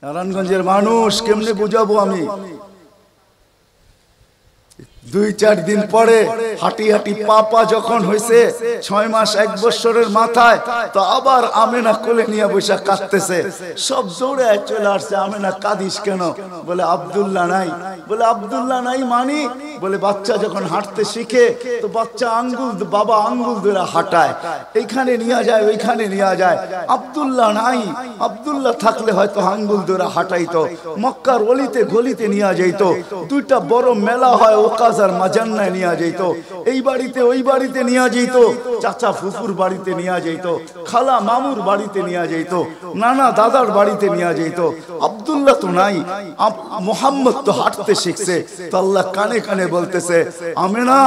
নারায়ণগঞ্জের মানুষ কেমনে বুঝাবো আমি? 2-4 দিন পরে হাঁটি হাঁটি পা যখন হয়েছে 6 মাস 1 বছরের মাথায়, তো আবার আমেনা কোলে নিয়ে বসে কাঁদতেছে। সব দৌড়ে চলে আসছে, আমেনা কাঁদিস কেন? বলে আব্দুল্লাহ নাই। বলে আব্দুল্লাহ নাই মানি? বলে বাচ্চা যখন হাঁটতে শিখে তো বাচ্চা বাবা আঙ্গুল ধরে হাঁটায়, এইখানে নিয়ে যায় ওইখানে নিয়ে যায়। আব্দুল্লাহ নাই, আব্দুল্লাহ থাকলে হয়তো আঙ্গুল ধরে হাঁটাইতো, মক্কার অলিতে গলিতে নিয়ে যাইতো। 2টা বড় মেলা হয়, ওকাজ আর মাজান্নায় নিয়ে যাইত, এই বাড়িতে ওই বাড়িতে নিয়ে যাইত, চাচা ফুফুর বাড়িতে নিয়ে যাইত, খালা মামুর বাড়িতে নিয়ে যাইত, নানা দাদার বাড়িতে নিয়ে যাইত। আব্দুল্লাহ তো নাই, মোহাম্মদ তো হাঁটতে শিখছে। তো আল্লাহ কানে কানে বলতেছে, আমেনা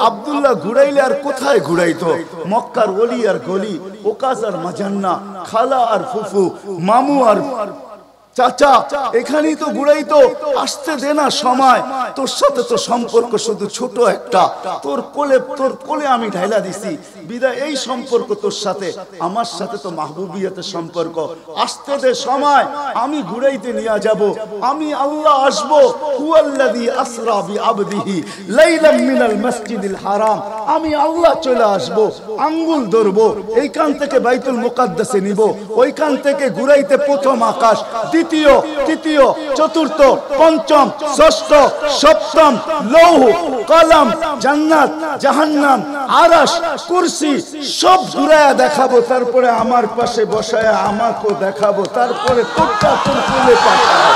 আব্দুল্লাহ ঘুরাইলে আর কোথায় ঘুরাইতো? মক্কার অলি আর গলি, ওকাজ আর মাজান্না, খালা আর ফুফু, মামু আর চাচা, এখানেই তো ঘুরাইতো। আসতে দে না সময়, তোর সাথে তো সম্পর্ক শুধু ছোট একটা, তোর কোলে আমি ঢাইলা দিছি বিদায়। এই সম্পর্ক তোর সাথে, আমার সাথে তো মাহবুবিয়াতের সম্পর্ক। আসতে দে সময়, আমি ঘুরাইতে নিয়ে যাব। আমি আল্লাহ আসবো। হুয়াল্লাযী আসরা বিআবদিহি লাইলাম মিনাল মাসজিদিল হারাম। আমি আল্লাহ চলে আসবো, আঙ্গুল ধরবো, এইখান থেকে বাইতুল মুকাদ্দাসে নিব, ওইখান থেকে ঘুরাইতে প্রথম আকাশ, দ্বিতীয়, তৃতীয়, চতুর্থ, পঞ্চম, ষষ্ঠ, সপ্তম, লৌহ, কলম, জান্নাত, জাহান্নাম, আরশ, কুরসি সব ঘুরায়া দেখাবো। তারপরে আমার পাশে বসায়া আমাকেও দেখাবো। তারপরে তোরটা তোর কোলে পাঠাবো।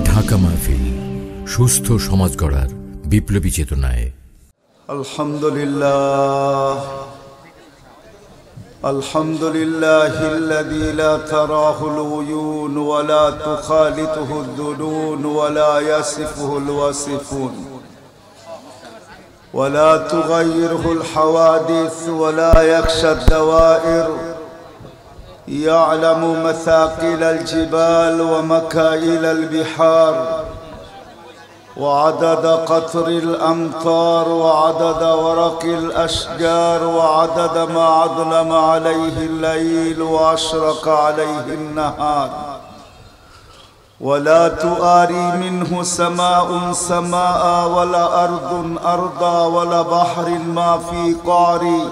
ঢাকা মাহফিল, সুস্থ সমাজ গড়ার বিপ্লবী চেতনায়। আলহামদুলিল্লাহ, আলহামদুলিল্লাহিল্লাযী লা তারাহুল উয়ুন ওয়া লা তুখালিতুহুদ দুনুন ওয়া লা ইয়াসিফুহুল ওয়াসিফুন ওয়া লা তুগায়্যিরুহুল হাওয়াদিস ওয়া লা ইয়াখশাদ দাওয়াইর ইয়া'লামু মাসাকিলাল জিবাল ওয়া মাকাইলাল বিহার وعدد قطر الأمطار وعدد ورق الأشجار وعدد ما أظلم عليه الليل وأشرق عليه النهار ولا تؤاري منه سماء سماء ولا أرض أرضا ولا بحر ما في قعري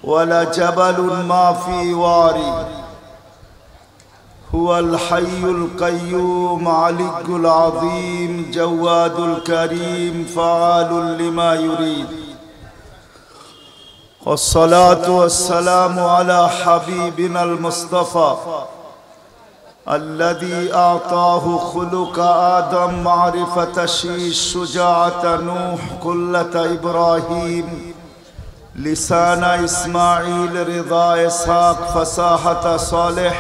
ولا جبل ما في واري هو الحي القيوم علي العظيم جواد الكريم فعال لما يريد والصلاة والسلام على حبيبنا المصطفى الذي أعطاه خلق آدم معرفة شيش شجاعة نوح قلة إبراهيم لسان إسماعيل رضا إسحاق فصاحة صالح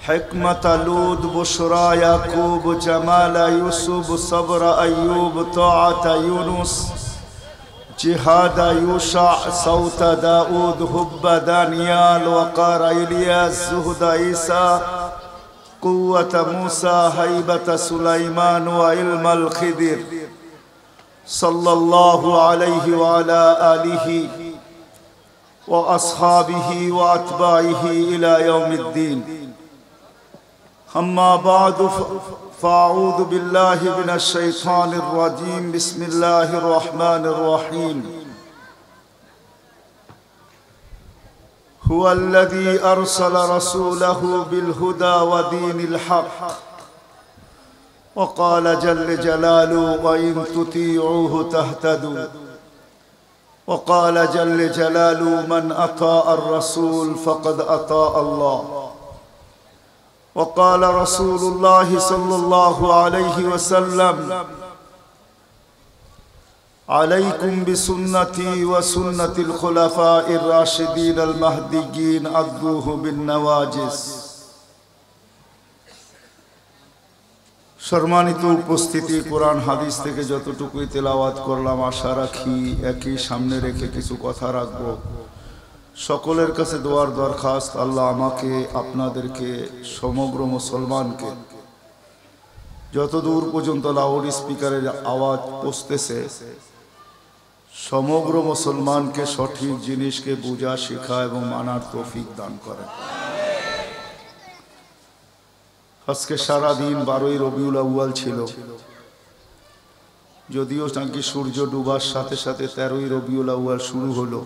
حكمة لود بشرى يعقوب جمال يوسف صبر أيوب طاعة يونس جهاد يوشع صوت داود حب دانيال وقار إلياس زهد عيسى قوة موسى هيبة سليمان وعلم الخضر صلى الله عليه وعلى آله وأصحابه وأتباعه إلى يوم الدين أما بعد فأعوذ بالله من الشيطان الرجيم بسم الله الرحمن الرحيم هو الذي أرسل رسوله بالهدى ودين الحق وقال جل جلاله وإن تطيعوه تهتدوا وقال جل جلاله من أطاع الرسول فقد أطاع الله وقال رسول الله صلى الله عليه وسلم عليكم بسنتي وسنة الخلفاء الراشدين المهديين عضوه بالنواجذ সম্মানিত উপস্থিতি, কোরআন হাদিস থেকে যতটুকুই তেলাওয়াত করলাম আশা রাখি একই সামনে রেখে কিছু কথা রাখবো। সকলের কাছে দোয়ার দরখাস্ত, আল্লাহ আমাকে আপনাদেরকে সমগ্র মুসলমানকে যত দূর পর্যন্ত লাউড স্পিকারের আওয়াজ পৌঁছতেছে সমগ্র মুসলমানকে সঠিক জিনিসকে বোঝা শেখা এবং মানার তৌফিক দান করেন। আজকে সারা দিন 12ই রবিউল আউয়াল ছিল, যদিও নাকি সূর্য ডুবার সাথে সাথে 13ই রবিউল আউয়াল শুরু হলো,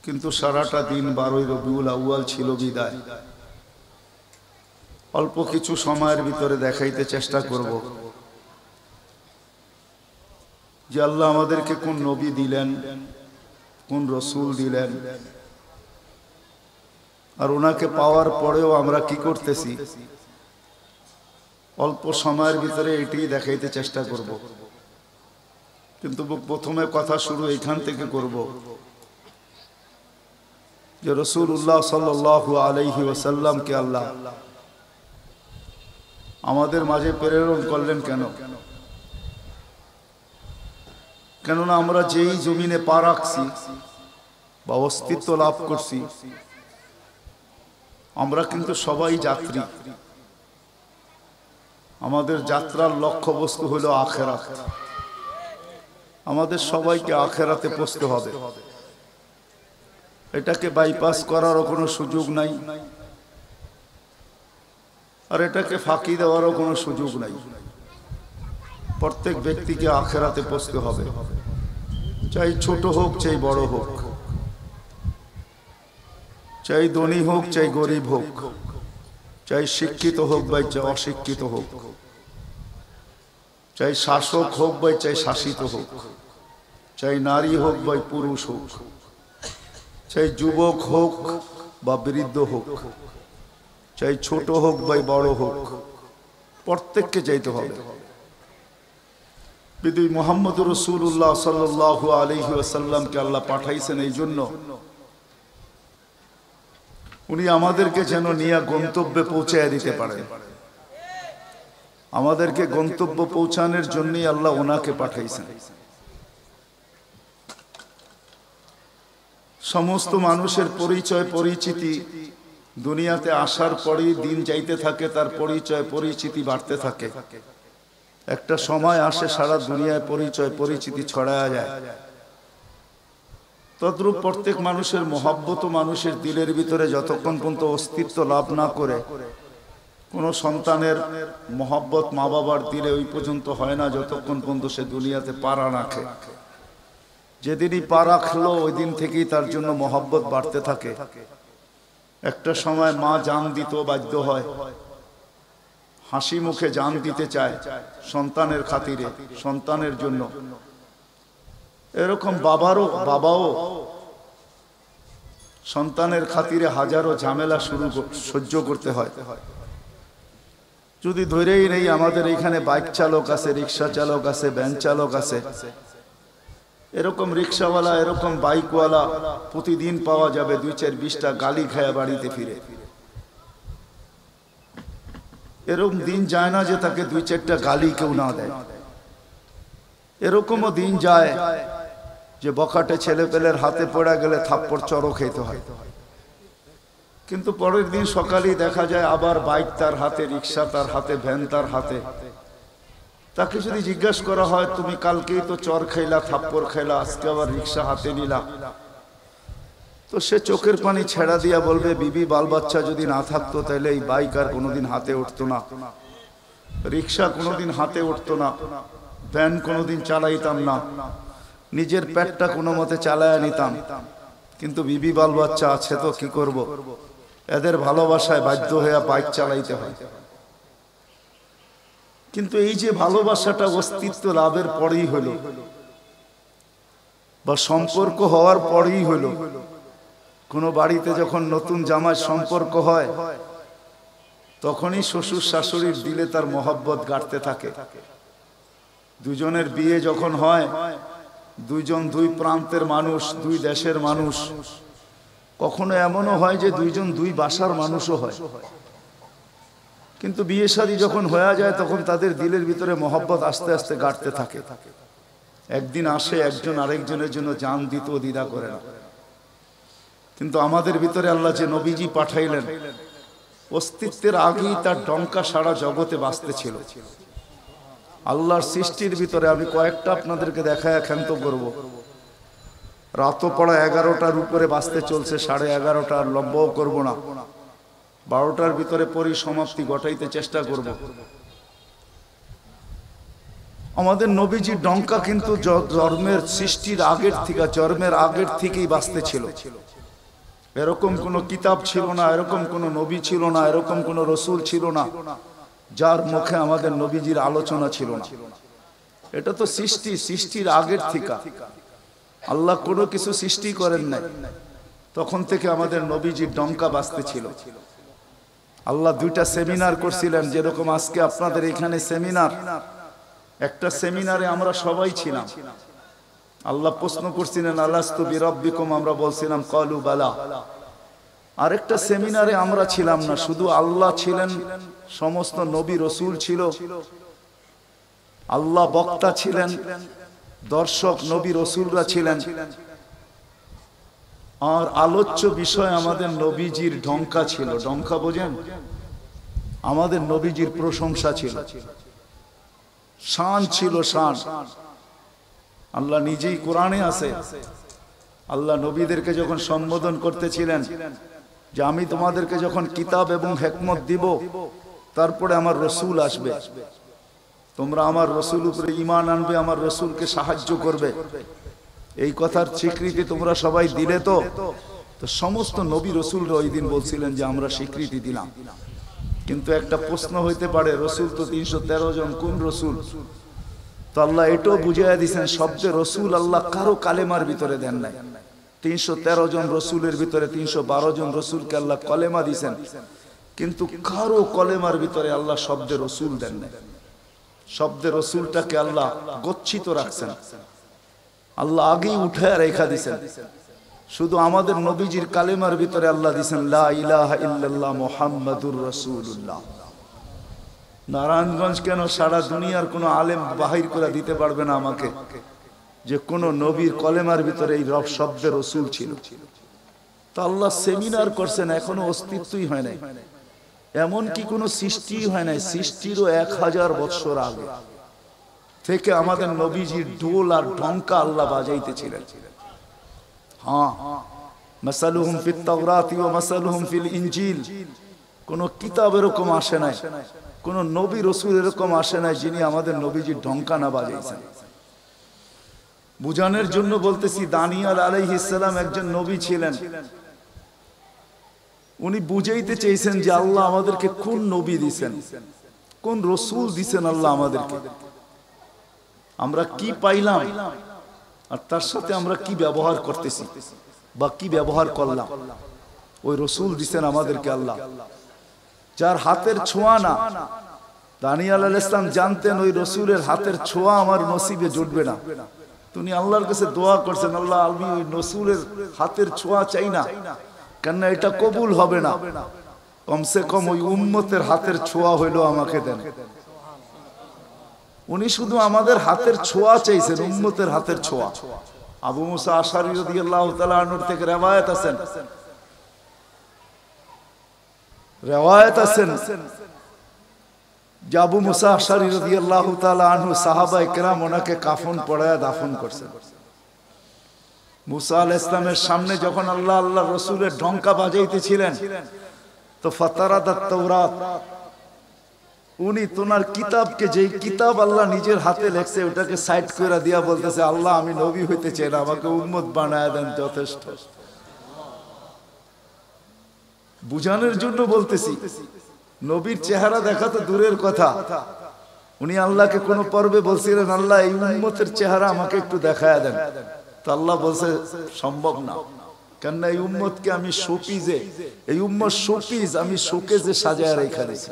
কিন্তু সারাটা দিন 12ই রবিউল আউয়াল ছিল বিদায়। অল্প কিছু সময়ের ভিতরে দেখাইতে চেষ্টা করব যে আল্লাহ আমাদেরকে কোন নবী দিলেন, কোন রসুল দিলেন, আর ওনাকে পাওয়ার পরেও আমরা কি করতেছি। অল্প সময়ের ভিতরে এটাই দেখাইতে চেষ্টা করব, কিন্তু প্রথমে কথা শুরু এইখান থেকে করব যে রাসূলুল্লাহ সাল্লাল্লাহু আলাইহি ওয়াসাল্লামকে আল্লাহ আমাদের মাঝে প্রেরণ করলেন কেন? কেননা আমরা যেই জমিনে পা রাখছি বা অস্তিত্ব লাভ করছি, আমরা কিন্তু সবাই যাত্রী। আমাদের যাত্রার লক্ষ্য বস্তু হলো আখিরাত। আমাদের সবাইকে আখিরাতে পৌঁছতে হবে, এটাকে বাইপাস করারও কোনো সুযোগ নাই, আর এটাকে ফাঁকি দেওয়ারও কোনো সুযোগ নাই। প্রত্যেক ব্যক্তিকে আখিরাতে পৌঁছতে হবে, চাই ছোট হোক চাই বড় হোক, চাই ধনী হোক চাই গরিব হোক, চাই শিক্ষিত হোক বা চাই অশিক্ষিত হোক, চাই শাসক হোক বা চাই শাসিত হোক, চাই নারী হোক বা পুরুষ হোক, চাই যুবক হোক বা বৃদ্ধ হোক, চাই ছোট হোক বা বড় হোক, প্রত্যেককে চাইতে হবে। বিদুই মুহাম্মদ রাসূলুল্লাহ সাল্লাল্লাহু আলাইহি ওয়াসাল্লামকে আল্লাহ পাঠাইছেন এই জন্য, উনি আমাদেরকে যেন নিয়ে গন্তব্যে পৌঁছায় দিতে পারেন। আমাদেরকে গন্তব্য পৌঁছানোর জন্যই আল্লাহ ওনাকে পাঠাইছেন। সমস্ত মানুষের পরিচয় পরিচিতি দুনিয়াতে আসার পরেই দিন যাইতে থাকে, তার পরিচয় পরিচিতি বাড়তে থাকে। একটা সময় আসে সারা দুনিয়ায় পরিচয় পরিচিতি ছড়ায়া যায়। তদ্রূপ প্রত্যেক মানুষের মহব্বত মানুষের দিলের ভিতরে যতক্ষণ পর্যন্ত অস্তিত্ব লাভ না করে, কোন সন্তানের মহব্বত মা বাবার দিলে ওই পর্যন্ত হয় না যতক্ষণ পর্যন্ত সে দুনিয়াতে পা না রাখে। যেদিনই পা রাখলো ওই দিন থেকেই তার জন্য মহব্বত বাড়তে থাকে। একটা সময় মা জান দিতে বাধ্য হয়, হাসি মুখে জান দিতে চায় সন্তানের খাতিরে, সন্তানের জন্য। এরকম বাবাও সন্তানের খাতিরে হাজারো ঝামেলা সহ্য করতে হয়। যদি ধরেই নেই, আমাদের এখানে বাইক চালক আছে, রিক্সা চালক আছে, ভ্যান চালক আছে, এরকম রিক্সাওয়ালা এরকম বাইকওয়ালা প্রতিদিন পাওয়া যাবে 2-4-20টা গালি খায়া বাড়িতে ফিরে। এরকম দিন যায় না যে তাকে 2-4টা গালি কেউ না দেয়। এরকমও দিন যায় যে বখাটে ছেলে পেলের হাতে পড়া গেলে থাপ্পড় চড়ো খেতে হয়। কিন্তু পরের দিন সকালেই দেখা যায় আবার বাইক তার হাতে, রিক্সা তার হাতে, ভ্যান তার হাতে। তাকে যদি জিজ্ঞাসা করা হয়, তুমি কালকেই তো চর খাইলা, থাপ্পড় খাইলা, আজকে আবার রিক্সা হাতে নিলা, তো সে চোখের পানি ছেড়া দিয়া বলবে, বিবি বাল বাচ্চা যদি না থাকতো তাহলে এই বাইক আর কোনোদিন হাতে উঠতো না, রিক্সা কোনোদিন হাতে উঠতো না, ভ্যান কোনোদিন চালাইতাম না, নিজের পেটটা কোনো মতে চালায়া নিতাম। কিন্তু বিবি বাল বাচ্চা আছে তো কি করব, এদের ভালোবাসায় বাধ্য হয়ে বাইক চালাইতে হয়। কিন্তু এই যে ভালোবাসাটা অস্তিত্ব লাভের পরেই হলো বা সম্পর্ক হওয়ার পরেই হলো, কোনো বাড়িতে যখন নতুন জামাই সম্পর্ক হয় তখনই শ্বশুর শাশুড়ির দিলে তার মহব্বত গাড়তে থাকে। দুজনের বিয়ে যখন হয়, দুইজন দুই প্রান্তের মানুষ, দুই দেশের মানুষ, কখনো এমনও হয় যে দুইজন দুই বাসার মানুষও হয়। কিন্তু বিয়ে শাদী যখন হয়ে যায় তখন তাদের দিলের ভিতরে মহব্বত আস্তে আস্তে গাড়তে থাকে। একদিন আসে একজন আরেকজনের জন্য জান দিতেও দ্বিধা করে না। কিন্তু আমাদের ভিতরে আল্লাহ যে নবীজি পাঠাইলেন, অস্তিত্বের আগেই তার ডঙ্কা সারা জগতে বাজতে ছিল। আল্লাহর সৃষ্টির ভিতরে আমি কয়েকটা আপনাদেরকে দেখায় ক্ষান্ত করব। রাতও পড়া 11টার উপরে বাঁচতে চলছে, 11:30 আর লম্বাও করব না, 12টার ভিতরে পরিসমাপ্তি ঘটাইতে চেষ্টা করব। আমাদের নবীজির ডঙ্কা কিন্তু জন্মের সৃষ্টির আগের থেকে, জন্মের আগের থেকেই বাঁচতে ছিল। এরকম কোন কিতাব ছিল না, এরকম কোন নবী ছিল না, এরকম কোন রসুল ছিল না যার মুখে আমাদের নবীজির আলোচনা ছিল না। এটা তো সৃষ্টির আগের থেকে। আল্লাহ কোনো কিছু সৃষ্টি করেন নাই, তখন থেকে আমাদের নবীজির ডঙ্কা বাজতে ছিল। আল্লাহ 2টা সেমিনার করছিলেন, যেরকম আজকে আপনাদের এখানে সেমিনার। একটা সেমিনারে আমরা সবাই ছিলাম। আল্লাহ প্রশ্ন করছিলেন আলাস্তু বিরাব্বিকুম, আমরা বলছিলাম ক্বালু বালা। আরেকটা সেমিনারে আমরা ছিলাম না, শুধু আল্লাহ ছিলেন, সমস্ত নবী রসুল ছিল, আল্লাহ বক্তা ছিলেন, দর্শক নবী রসুলরা ছিলেন, আর আলোচ্য বিষয় আমাদের নবীজির ডঙ্কা ছিল। ডঙ্কা বোঝেন? আমাদের নবীজির প্রশংসা ছিল, শান ছিল, শান। আল্লাহ নিজেই কোরআনে আছে, আল্লাহ নবীদেরকে যখন সম্বোধন করতেছিলেন যে আমি তোমাদেরকে যখন কিতাব এবং হিকমত দিব, তারপরে আমার রসুল আসবে, তোমরা আমার রসুল উপরে ঈমান আনবে, আমার রসুলকে সাহায্য করবে, এই কথার স্বীকৃতি তোমরা সবাই দিলে। তো সমস্ত নবী রসুলরা ওই দিন বলছিলেন যে আমরা স্বীকৃতি দিলাম। কিন্তু একটা প্রশ্ন হইতে পারে, রসুল তো 313 জন, কোন রসুল? তো আল্লাহ এটাও বুঝাইয়া দিয়েছেন, শব্দে রসুল আল্লাহ কারো কালেমার ভিতরে দেন নাই। 313 জন রসুলের ভিতরে 312 জন রসুলকে আল্লাহ কলেমা দিয়েছেন, কিন্তু কারো কলেমার ভিতরে আল্লাহ শব্দে রসুল দেন নাই। শব্দে রসুলটাকে আল্লাহ গচ্ছিত রাখছেন, আল্লাহ আগেই উঠে রেখা দিয়েছেন। শুধু আমাদের নবীজির কালেমার ভিতরে আল্লাহ দিয়েছেন লা ইলাহা ইল্লাল্লাহ মুহাম্মাদুর রাসূলুল্লাহ। নারায়ণগঞ্জ কেন, সারা দুনিয়ার কোনো আলেম বাহির করে দিতে পারবে না আমাকে যে কোন নবীর কলেমার ভিতরে এই রব শব্দে রসুল ছিল। তো আল্লাহ সেমিনার করছেন, এখনো অস্তিত্বই হয় নাই, এমন কি কোনো সৃষ্টি হয় নাই। সৃষ্টিরও 1000 বছর আগে থেকে আমাদের নবীজির ঢোল আর ঢঙ্কা আল্লাহ বাজাইতেছিলেন। হ্যাঁ, মাসালুহুম ফিত তাওরাতি ওয়া মাসালুহুম ফিল ইনজিল। কোন কিতাব এরকম আসে নাই, কোন নবী রসুল এরকম আসে নাই যিনি আমাদের নবীজির ঢঙ্কা না বাজাইছেন। বুঝানোর জন্য বলতেছি, দানিয়াল আলাইহিস সালাম একজন নবী ছিলেন। উনি বুঝাইতে চেয়েছেন যে আল্লাহ আমাদেরকে কোন নবী দিছেন, কোন রসুল দিছেন আল্লাহ আমাদেরকে, আমরা কি পাইলাম আর তার সাথে আমরা কি ব্যবহার করতেছি বা কি ব্যবহার করলাম। ওই রসুল দিছেন আমাদেরকে আল্লাহ, যার হাতের ছোঁয়া না। দানিয়াল আলাইহিস সালাম জানতেন ওই রসুলের হাতের ছোঁয়া আমার নসিবে জুটবে না। তিনি আল্লাহর কাছে দোয়া করছেন, আল্লাহ আমি ওই রসুলের হাতের ছোঁয়া চাই না, কেননা এটা কবুল হবে না, কমসে কম ওই উম্মতের হাতের ছোঁয়া হইলো আমাকে দেন। উনি শুধু আমাদের হাতের ছোঁয়া চাইছেন, উম্মতের হাতের ছোঁয়া। আবু মুসা আশআরী রাদিয়াল্লাহু তাআলা আনহু থেকে রিওয়ায়াত আছেন যে আবু মুসা আশআরী রাদিয়াল্লাহু তাআলা আনহু সাহাবায়ে কেরাম ওনাকে কাফন পরায়া দাফন করছেন। মুসা আলাইহিস সালামের সামনে যখন আল্লাহ রসুলের ঢঙ্কা বাজাইতেছিলেন, তো ফাতারাদাত তাওরাত, উনি তোনার কিতাবকে, যেই কিতাব আল্লাহ নিজের হাতে লেখছে, ওটাকে সাইড করে দিয়া বলতেছে, আল্লাহ আমি নবী হইতে চাই না, আমাকে উম্মত বানায় দেন, যথেষ্ট। বুঝানোর জন্য বলতেছি, নবীর চেহারা দেখা তো দূরের কথা, উনি আল্লাহকে কোন পর্বে বলছিলেন, আল্লাহ এই উম্মতের চেহারা আমাকে একটু দেখায় দেন। তো আল্লাহ বলছে সম্ভব না, কেননা এই উম্মতকে আমি শোপিজে, এই উম্মত শোপিজ আমি শোকেজে সাজায় রেখে দিয়েছি।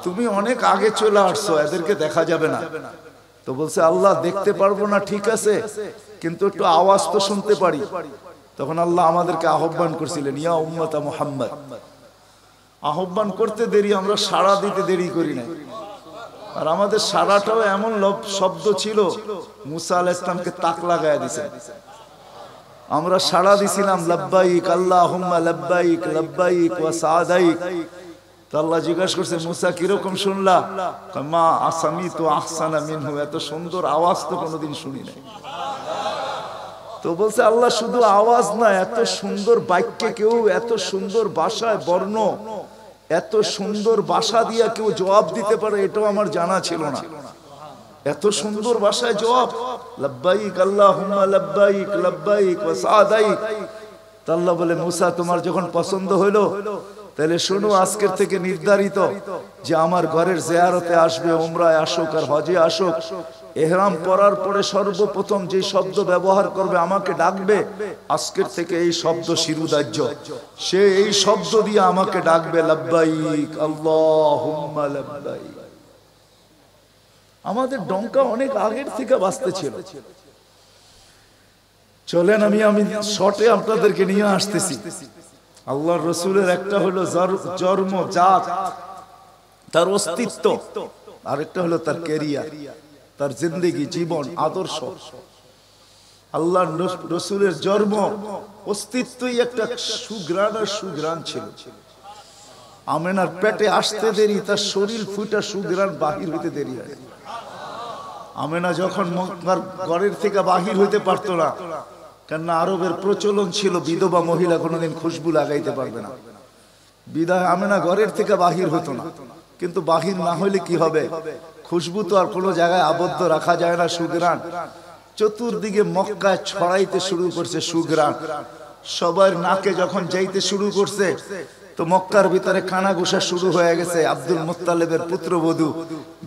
তুমি অনেক আগে চলে আসছো, এদেরকে দেখা যাবে না। তো বলছে আল্লাহ দেখতে পারবো না, ঠিক আছে, কিন্তু একটু আওয়াজ তো শুনতে পারি। তখন আল্লাহ আমাদেরকে আহ্বান করছিলেন, ইয়া উম্মতা মুহাম্মদ। আহ্বান করতে দেরি, আমরা সাড়া দিতে দেরি করি না। আর আমাদের সাড়াটাও এমন শব্দ ছিল, মুসা আলাইহিস সালামকে তাক লাগায় দিয়েছে। আমরা সাড়া দিছিলাম লাব্বাইক আল্লাহুম্মা লাব্বাইক লাব্বাইক ওয়া সাদাইক। তো আল্লাহ জিজ্ঞাসা করছে মুসা কিরকম শুনলা? মা আসামিতু আহসানা মিনহু, এত সুন্দর আওয়াজ তো কোনোদিন শুনি নাই। তো বলছে আল্লাহ শুধু আওয়াজ না, এত সুন্দর বাক্যে কেউ এত সুন্দর ভাষায় বর্ণ, এত সুন্দর ভাষা দিয়া কেউ জবাব দিতে পারে, এটাও আমার জানা ছিল না। এত সুন্দর ভাষায় জবাব, লাব্বাইক আল্লাহুম্মা লাব্বাইক লাব্বাইক ওয়া সাদাইক। আল্লাহ বলে মুসা তোমার যখন পছন্দ হলো তাহলে শোনো, আজকের থেকে নির্ধারিত যে আমার ঘরের জিয়ারতে আসবে, উমরায় আসুক আর হজে আসুক, ইহরাম পরার পরে সর্বপ্রথম যে শব্দ ব্যবহার করবে, আমাকে ডাকবে, আজকের থেকে এই শব্দ শিরুদার্য, সে এই শব্দ দিয়ে আমাকে ডাকবে, লাব্বাইক আল্লাহুম্মা লাব্বাইক। আমাদের ডঙ্কা অনেক আগের থেকে বাজতে ছিল। চলেন আমি শর্টে আপনাদেরকে নিয়ে আসতেছি। আল্লাহর রসুলের একটা হলো জন্ম জাত, তার অস্তিত্ব, আরেকটা হলো তার ক্যারিয়ার, তার জিন্দেগি, জীবন, আদর্শ। আল্লাহর রসুলের জন্ম অস্তিত্বই একটা সুঘ্রাণ আর সুঘ্রাণ ছিল। আমেনার পেটে আসতে দেরি, তার শরীর ফুটা সুঘ্রাণ বাহির হইতে দেরি হয়। আমেনা যখন মক্কার ঘরের থেকে বাহির হইতে পারতো না, কেননা আরবের প্রচলন ছিল বিধবা মহিলা কোনোদিন খুশবু লাগাইতে পারবে না, বিদায় আমেনা ঘরের থেকে বাহির হতো না। কিন্তু বাহির না হইলে কি হবে, খুশবু তো আর কোনো জায়গায় আবদ্ধ রাখা যায় না। সুঘ্রাণ চতুর্দিকে মক্কায় ছড়াইতে শুরু করছে সুঘ্রাণ। সবার নাকে যখন যাইতে শুরু করছে তো মক্কার ভিতরে কানাঘুষা শুরু হয়ে গেছে। আব্দুল মুত্তালিবের পুত্রবধূ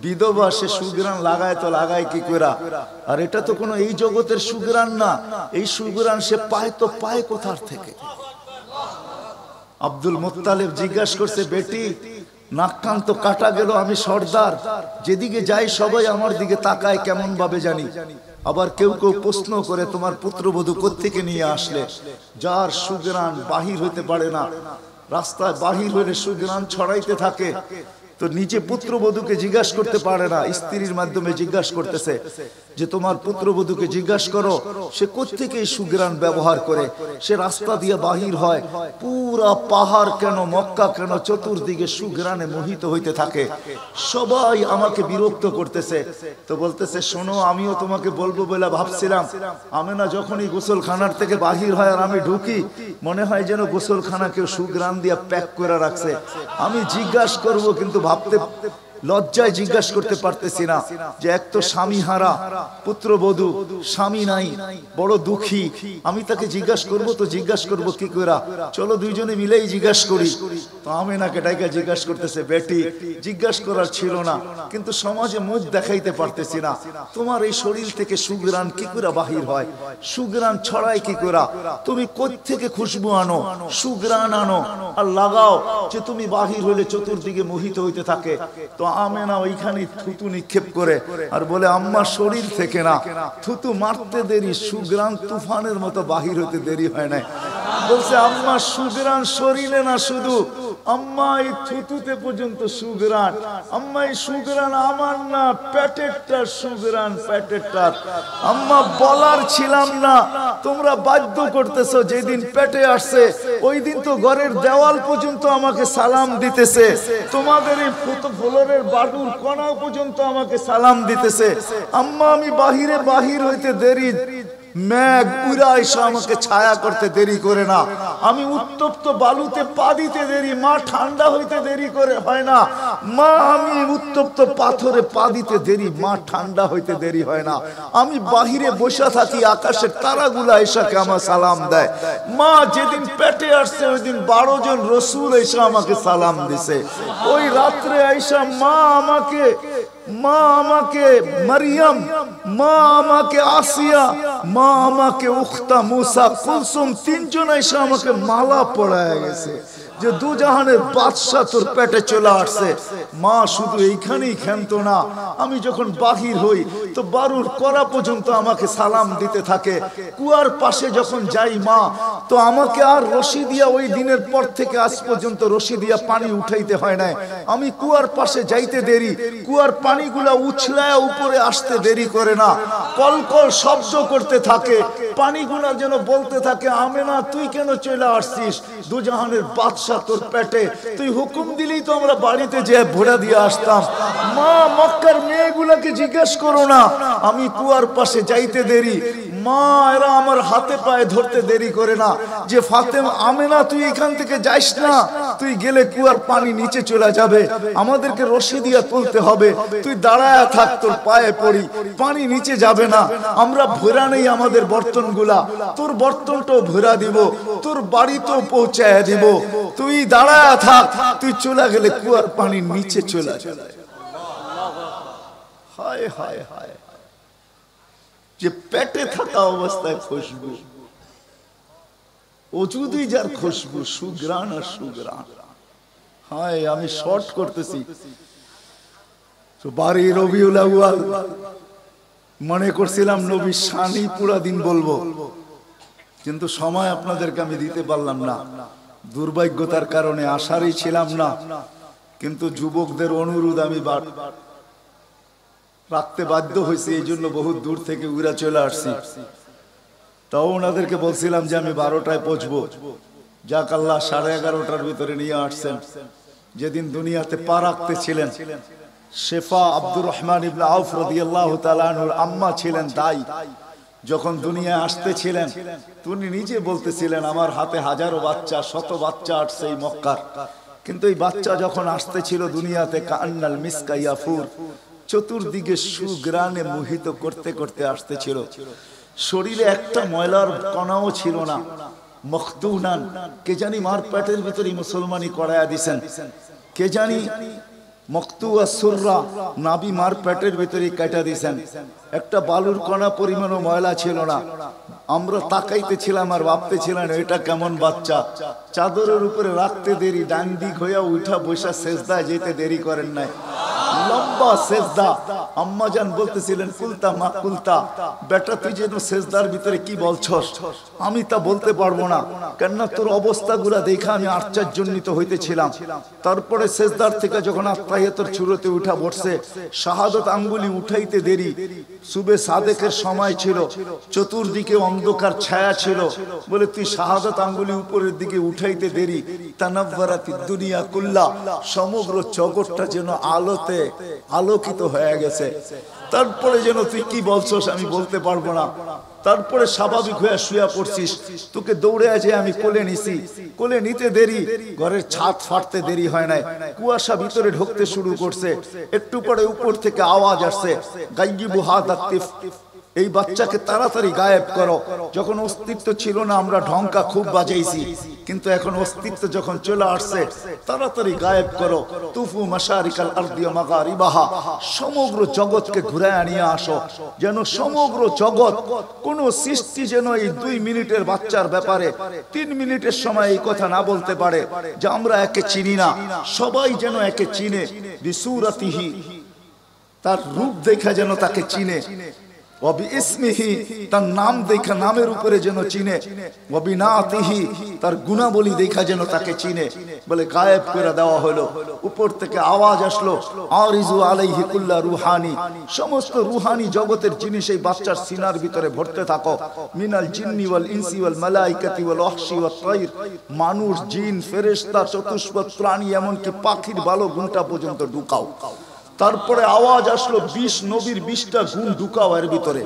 বিধবা, সে সুঘ্রাণ লাগায় তো লাগায় কি করা? আর এটা তো কোনো এই জগতের সুঘ্রাণ না, এই সুঘ্রাণ সে পায় তো পায় কোথার থেকে? আব্দুল মুত্তালিব জিজ্ঞাসা করছে, বেটি নাক কান তো কাটা গেল, আমি সর্দার, যেদিকে যাই সবাই আমার দিকে তাকায় কেমন ভাবে জানি। আবার কেউ কেউ প্রশ্ন করে, তোমার পুত্রবধূ কোত্থেকে নিয়ে আসলে? যার সুঘ্রাণ বাহির হইতে পারে না, রাস্তায় বাহির হইলে সুঘ্রাণ ছড়াইতে থাকে, তো নিজে পুত্রবধূকে জিজ্ঞাসা করতে পারে না, স্ত্রীর মাধ্যমে জিজ্ঞাসা করতেছে যে তোমার পুত্রবধূকে জিজ্ঞাসা করো সে কোত্থেকে এই সুঘ্রাণ ব্যবহার করে, সে রাস্তা দিয়ে বাহির হয়, পুরা পাহাড় কেন, মক্কা কেন, চতুর্দিকে সুঘ্রাণে মোহিত হইতে থাকে। সবাই আমাকে বিরক্ত করতেছে। তো বলতেছে, শোনো, আমিও তোমাকে বলবো বলে ভাবছিলাম। আমেনা যখনই গোসলখানার থেকে বাহির হয় আর আমি ঢুকি, মনে হয় যেন গোসলখানা কেউ সুঘ্রাণ দিয়ে প্যাক করে রাখছে। আমি জিজ্ঞাসা করব, কিন্তু ভাবতে লজ্জায় জিজ্ঞাসা করতে পারতেছি না, যে এক তো স্বামী হারা পুত্রবধূ, স্বামী নাই, বড় দুঃখী, আমি তাকে জিজ্ঞাসা করব তো জিজ্ঞাসা করব কি করে? চলো দুইজনে মিলেই জিজ্ঞাসা করি। তো আমেনাকে ডাইকা জিজ্ঞাসা করতেছে, বেটি জিজ্ঞাসা করার ছিল না, কিন্তু সমাজে মুখ দেখাইতে পারতেছি না, তোমার এই শরীর থেকে সুঘ্রাণ কি করে বাহির হয়, সুঘ্রাণ ছড়ায় কি করে? তুমি কোথা থেকে খুশবু আনো, সুঘ্রাণ আনো আর লাগাও, যে তুমি বাহির হইলে চতুর্দিকে মোহিত হইতে থাকে। তো আমেনা ওইখানে থুতু নিক্ষেপ করে আর বলে, আম্মা শরীর থেকে না, থুতু মারতে দেরি, সুঘ্রাণ তুফানের মতো বাহির হতে দেরি হয় না। বলছে, আম্মা সুঘ্রাণ শরীরে না, শুধু আম্মা এই থুতুতে পর্যন্ত সুঘ্রাণ। আম্মা এই সুঘ্রাণ আমার না, পেটেরটার সুঘ্রাণ, পেটেরটার। আম্মা বলার ছিলাম না, তোমরা বাধ্য করতেছো। যেদিন পেটে আসছে ওই দিন তো ঘরের দেওয়াল পর্যন্ত আমাকে সালাম দিতেছে, তোমাদের এই ফ্লোরের বাটুর কোণা পর্যন্ত আমাকে সালাম দিতেছে। আম্মা আমি বাহির হইতে দেরি, মেঘ উড়া এসে আমাকে ছায়া করতে দেরি করে না, আমি উত্তপ্ত বালুতে পা দিতে দেরি, মা ঠান্ডা হইতে দেরি করে হয় না, মা আমি উত্তপ্ত পাথরে পা দিতে দেরি, মা ঠান্ডা হইতে দেরি হয় না, আমি বাহিরে বসে থাকি, আকাশের তারাগুলা এসাকে আমার সালাম দেয়। মা যেদিন পেটে আসছে ওই দিন 12 জন রসুল এসে আমাকে সালাম দিছে। ওই রাত্রে আইসা মা আমাকে মারিয়াম, মা আমাকে আসিয়া, মা আমাকে উখতা মুসা কুলসুম, 3 জন এসে আমাকে মালা পরায় গেছে যে দুজাহানের বাদশা তোর পেটে চলে আসছে। মা শুধু এইখানেই ক্ষান্ত না, আমি যখন বাহির হই তো বারুর করা পর্যন্ত আমাকে সালাম দিতে থাকে। কুয়ার পাশে যখন যাই মা, তো আমাকে আর রশি দিয়া ওই দিনের পর থেকে আজ পর্যন্ত রশি দিয়া পানি উঠাইতে হয় না। আমি কুয়ার পাশে যাইতে দেরি, কুয়ার পানিগুলা উছলায় উপরে আসতে দেরি করে না, কলকল শব্দ করতে থাকে, পানিগুলা যেন বলতে থাকে আমেনা তুই কেন চলে আসছিস, দুজাহানের বাদশা তোর পেটে, তুই হুকুম দিলেই তো আমরা বাড়িতে যেয়ে ভোড়া দিয়ে আসতাম। মা মক্কার মেয়েগুলাকে জিজ্ঞেস করো না, আমি কুয়ার পাশে যাইতে দেরি, মা এরা আমার হাতে পায়ে ধরতে দেরি করে না যে ফাতেমা আমেনা তুই এখান থেকে যাইস না, তুই গেলে কুয়ার পানি নিচে চলে যাবে, আমাদেরকে রশি দিয়া তুলতে হবে, তুই দাঁড়ায় থাক, তোর পায়ে পড়ি, পানি নিচে যাবে না, আমরা ভরা নেই আমাদের বর্তনগুলা, তোর বর্তনটাও ভরা দিব, তোর বাড়িতেও পৌঁছায় দিব, তুই দাঁড়ায় থাক, তুই চলে গেলে কুয়ার পানি নিচে চলে যাবে। হায় হায় হায়, যে পেটে থাকা অবস্থায় খুশবু, ওজুদই যার খুশবু, সুগ্রাণ আর সুগ্রাণ। হায় আমি শর্ট করতেছি, তো বাড়ি রবিউল আউয়াল মনে করছিলাম নবী শানি পুরা দিন বলবো, কিন্তু সময় আপনাদেরকে আমি দিতে পারলাম না, দুর্ভাগ্যতার কারণে আসারই ছিলাম না, কিন্তু যুবকদের অনুরোধ আমি রাখতে বাধ্য হয়েছি, এই জন্য বহুত দূর থেকে উড়া চলে আসছি। তাও ওনাদেরকে বলছিলাম যে আমি 12টায় পৌঁছবো, যাক আল্লাহ 11:30টার ভিতরে নিয়ে আসছেন। যেদিন দুনিয়াতে পা রাখতে ছিলেন, শেফা আব্দুর রহমান ইবনে আউফ রাদিয়াল্লাহু তাআলা আনহুর আম্মা ছিলেন দাই, যখন দুনিয়ায় আসতেছিলেন তিনি নিজে বলতেছিলেন আমার হাতে হাজারো বাচ্চা, শত বাচ্চা আসছে এই মক্কার, কিন্তু এই বাচ্চা যখন আসতেছিল দুনিয়াতে কান্নাল মিসকা ইয়াফুর, চতুর্দিকে সুগ্রাণে মোহিত করতে করতে আসতেছিল, শরীরে একটা ময়লার কণাও ছিল না, মখদুনান, কে জানি মার পেটের ভিতরে মুসলমানি করায়া দিছেন, কে জানি মকতুয়া সুররা নাবি মার পেটের ভিতরে কাটা দিছেন, একটা বালুর কণা পরিমাণও ময়লা ছিল না। আমরা তাকাইতেছিলাম আর ভাবতেছিলাম এটা কেমন বাচ্চা, চাদরের উপরে রাখতে দেরি, ডান দিক হইয়া উঠা বসা সেজদায় যেতে দেরি করেন নাই, লম্বা সেজদা। আম্মা জান বলতেছিলেন কুলতা মা কুলতা, বেটা তুই যেন সেজদার ভিতরে কি বলছস, আমি তা বলতে পারবো না, কেননা তোর অবস্থাগুলা দেখে আমি আশ্চর্যান্বিত হইতেছিলাম। তারপরে সেজদার থেকে যখন আত্মাহিয়াতের চূড়াতে উঠা বসছে, শাহাদত আঙ্গুলি উঠাইতে দেরি, সুবে সাদেকের সময় ছিল, চতুর্দিকে অন্ধকার ছায়া ছিল, বলে তুই শাহাদত আঙ্গুলি উপরের দিকে উঠাইতে দেরি, তানাব্বারাতিদ দুনিয়া কুল্লা, সমগ্র জগৎটা যেন আলোতে আলোকিত হয়ে গেছে। তারপরে যেন তুই কি বলছস আমি বলতে পারবো না। তারপরে স্বাভাবিক হয়ে শুয়ে পড়ছিস, তোকে দৌড়ে আছে আমি কোলে নিছি, কোলে নিতে দেরি, ঘরের ছাদ ফাটতে দেরি হয় নাই, কুয়াশা ভিতরে ঢুকতে শুরু করছে, একটু পরে উপর থেকে আওয়াজ আসছে গাইয়িবু হাদা তিফ, এই বাচ্চাকে তাড়াতাড়ি গায়েব করো। যখন অস্তিত্ব ছিল না আমরা ঢঙ্কা খুব বাজাইছি, কিন্তু এখন অস্তিত্ব যখন চলে আসছে তাড়াতাড়ি গায়েব করো। তুফু মাশারিকাল আরদি ওয়া মাগারিবাহা, সমগ্র জগৎকে ঘুরায় নিয়ে আসো, যেন সমগ্র জগৎ, কোন সৃষ্টি যেন এই 2 মিনিটের বাচ্চার ব্যাপারে 3 মিনিটের সময় এই কথা না বলতে পারে যে আমরা একে চিনি না, সবাই যেন একে চিনে, বিসুরাতিহি, তার রূপ দেখা যেন তাকে চিনে, ওয়াবি ইসমিহি, তার নাম দেখা নামের উপরে যেন চিনে, ওয়াবি নাতিহি, তার গুণাবলী দেখা যেন তাকে চিনে, বলে গায়েব করে দেওয়া হলো। উপর থেকে আওয়াজ আসলো আরিজু আলাইহি কুল্লা রুহানি, সমস্ত রুহানি জগতের জিনিস এই বাচ্চার সিনার ভিতরে ভরতে থাকো, মিনাল জিন্নি ওয়াল ইনসি ওয়াল মালাইকাতি ওয়াল ওয়াহশি ওয়াত তাইর, মানুষ জিন ফেরেশতা চতুষ্পদ প্রাণী এমনকি পাখির বালো গুণটা পর্যন্ত ঢুকাও। তারপরে আওয়াজ আসলো 20 নবীর 20টা গুণ ঢুকাও এর ভিতরে।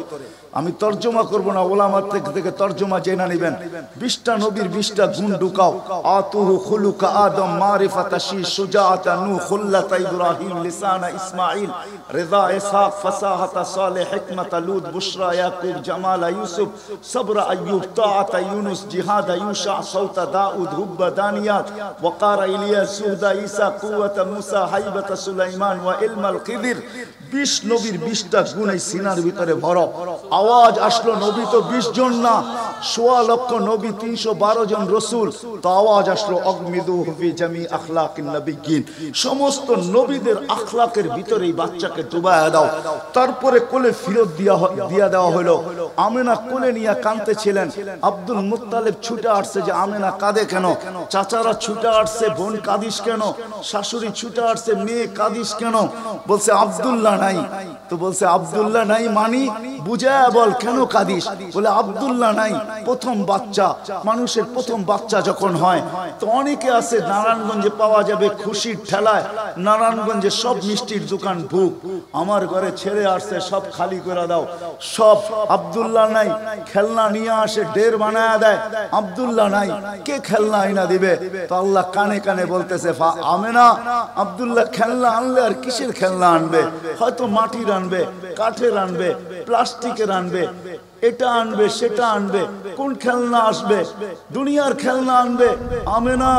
আমি তর্জমা করব না, ওলামার থেকে তর্জমা জেনে নেবেন। 20টা নবীর 20টা গুণ ঢুকাও। আতুহু খুলুকা আদম মারিফাতা শি সুজাআতা নূহ খুল্লাতা ইব্রাহিম লিসানা ইসমাঈল রিদা ইসহাক ফাসাহাতা সালেহ হিকমাতা লুত বুশরা ইয়াকুব জামালা ইউসুফ সবরা আইয়ুব তাআতা ইউনুস জিহাদা ইউশা সাউতা দাউদ হুব্বা দানিয়াত ওয়াকারা ইলিয়াস সুহদা ঈসা কুওয়াতা মুসা হাইবাতা সুলাইমান ওয়া ইলমাল খিদির। 20 নবীর 20টা গুণ এই সিনার ভিতরে ভরো। আওয়াজ আসলো নবী তো 20 জন না, সোয়া লক্ষ নবী, 312 জন রসুল, তো আওয়াজ আসলো আগমিদুহু ফি জামি আখলাকিন নবিয়্যিন, সমস্ত নবীদের আখলাকের ভিতরে এই বাচ্চাকে ডুবায়া দাও। তারপরে কোলে ফিরত দিয়া দেওয়া হলো। আমেনা কোলে নিয়ে কাঁদতেছিলেন। আব্দুল মুত্তালিব ছুটে আসছে যে আমেনা কাঁদে কেন? চাচারা ছুটে আসছে, বোন কাঁদিস কেন? শাশুড়ি ছুটে আসছে, মেয়ে কাঁদিস কেন? বলছে আব্দুল্লাহ নাই। তো বলছে আব্দুল্লাহ নাই মানি বুঝায়া বল, কেন কাঁদিস? বলে আব্দুল্লাহ নাই। প্রথম বাচ্চা, মানুষের প্রথম বাচ্চা যখন হয় তো অনেকে আছে নারায়ণগঞ্জে পাওয়া যাবে খুশির ঠেলায়, নারায়ণগঞ্জে সব মিষ্টির দোকান ভুক, আমার ঘরে ছেড়ে আসছে সব খালি করে দাও, সব আব্দুল্লাহ নাই। খেলনা নিয়ে আসে, ঢের বানায় দেয়, আব্দুল্লাহ নাই, কে খেলনা আইনা দিবে? তো আল্লাহ কানে কানে বলতেছে আমেনা, আব্দুল্লাহ খেলনা আনলে আর কিসের খেলনা আনবে? হয়তো মাটির আনবে, কাঠের আনবে, প্লাস্টিকের আনবে, এটা আনবে, সেটা আনবে, কোন খেলনা আসবে? দুনিয়ার খেলনা আনবে। আমেনা,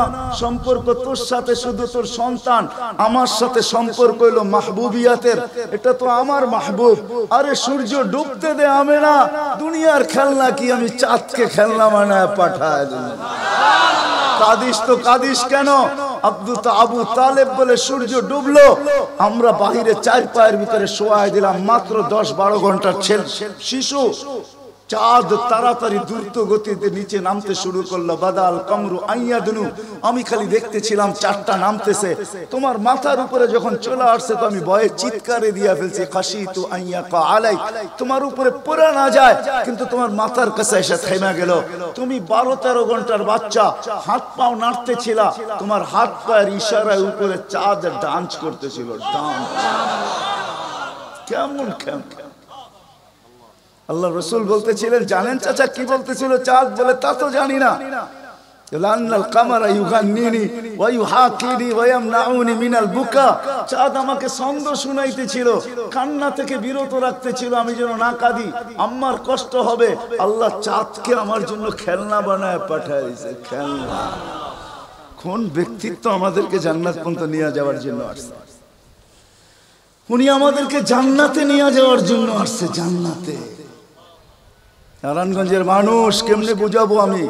সম্পর্ক তোর সাথে শুধু তোর সন্তান, আমার সাথে সম্পর্ক হলো মাহবুবিয়াতের, এটা তো আমার মাহবুব। আরে সূর্য ডুবতে দে আমেনা, দুনিয়ার খেলনা কি আমি চাঁদকে খেলনা বানায় পাঠায় দেব? কাদিস তো কাদিস কেন? আবু তালেব বলে সূর্য ডুবলো, আমরা বাহিরে 4 পায়ের ভিতরে শোয়াই দিলাম, মাত্র 10-12 ঘন্টার শিশু। চাঁদ তাড়াতাড়ি দ্রুত গতিতে নিচে নামতে শুরু করলো। বাদাল কামরু আইয়াদনু, আমি খালি দেখতেছিলাম চাঁদটা নামতেছে। তোমার মাথার উপরে যখন চলে আসছে তো আমি ভয়ে চিৎকারে দিয়া ফেলছি, খাশিতু আইয়াকা আলাই, তোমার উপরে পড়ে না যায়, কিন্তু তোমার মাথার কাছে এসে থেমে গেল। তুমি 12-13 ঘন্টার বাচ্চা, হাত পাও নাড়তেছিলা, তোমার হাত পায়ের ইশারায় উপরে চাঁদ ডান্স করতেছিল, ডান্স। কেমন কেমন আল্লাহ রসুল বলতেছিলেন, জানেন চাচা কি বলতেছিল চাঁদ? বলে তা তো জানি না। চাঁদ আমাকে ছন্দ শুনাইতেছিল, কান্না থেকে বিরত রাখতেছিল, আমি যেন না কাঁদি, আম্মার কষ্ট হবে। আল্লাহ চাঁদকে আমার জন্য খেলনা বানায় পাঠাইছে, খেলনা। কোন ব্যক্তিত্ব আমাদেরকে জান্নাত পর্যন্ত নিয়ে যাওয়ার জন্য আসছে? উনি আমাদেরকে জান্নাতে নিয়ে যাওয়ার জন্য আসছে, জান্নাতে। নারায়ণগঞ্জের মানুষ কেমনে বুঝাবো আমি?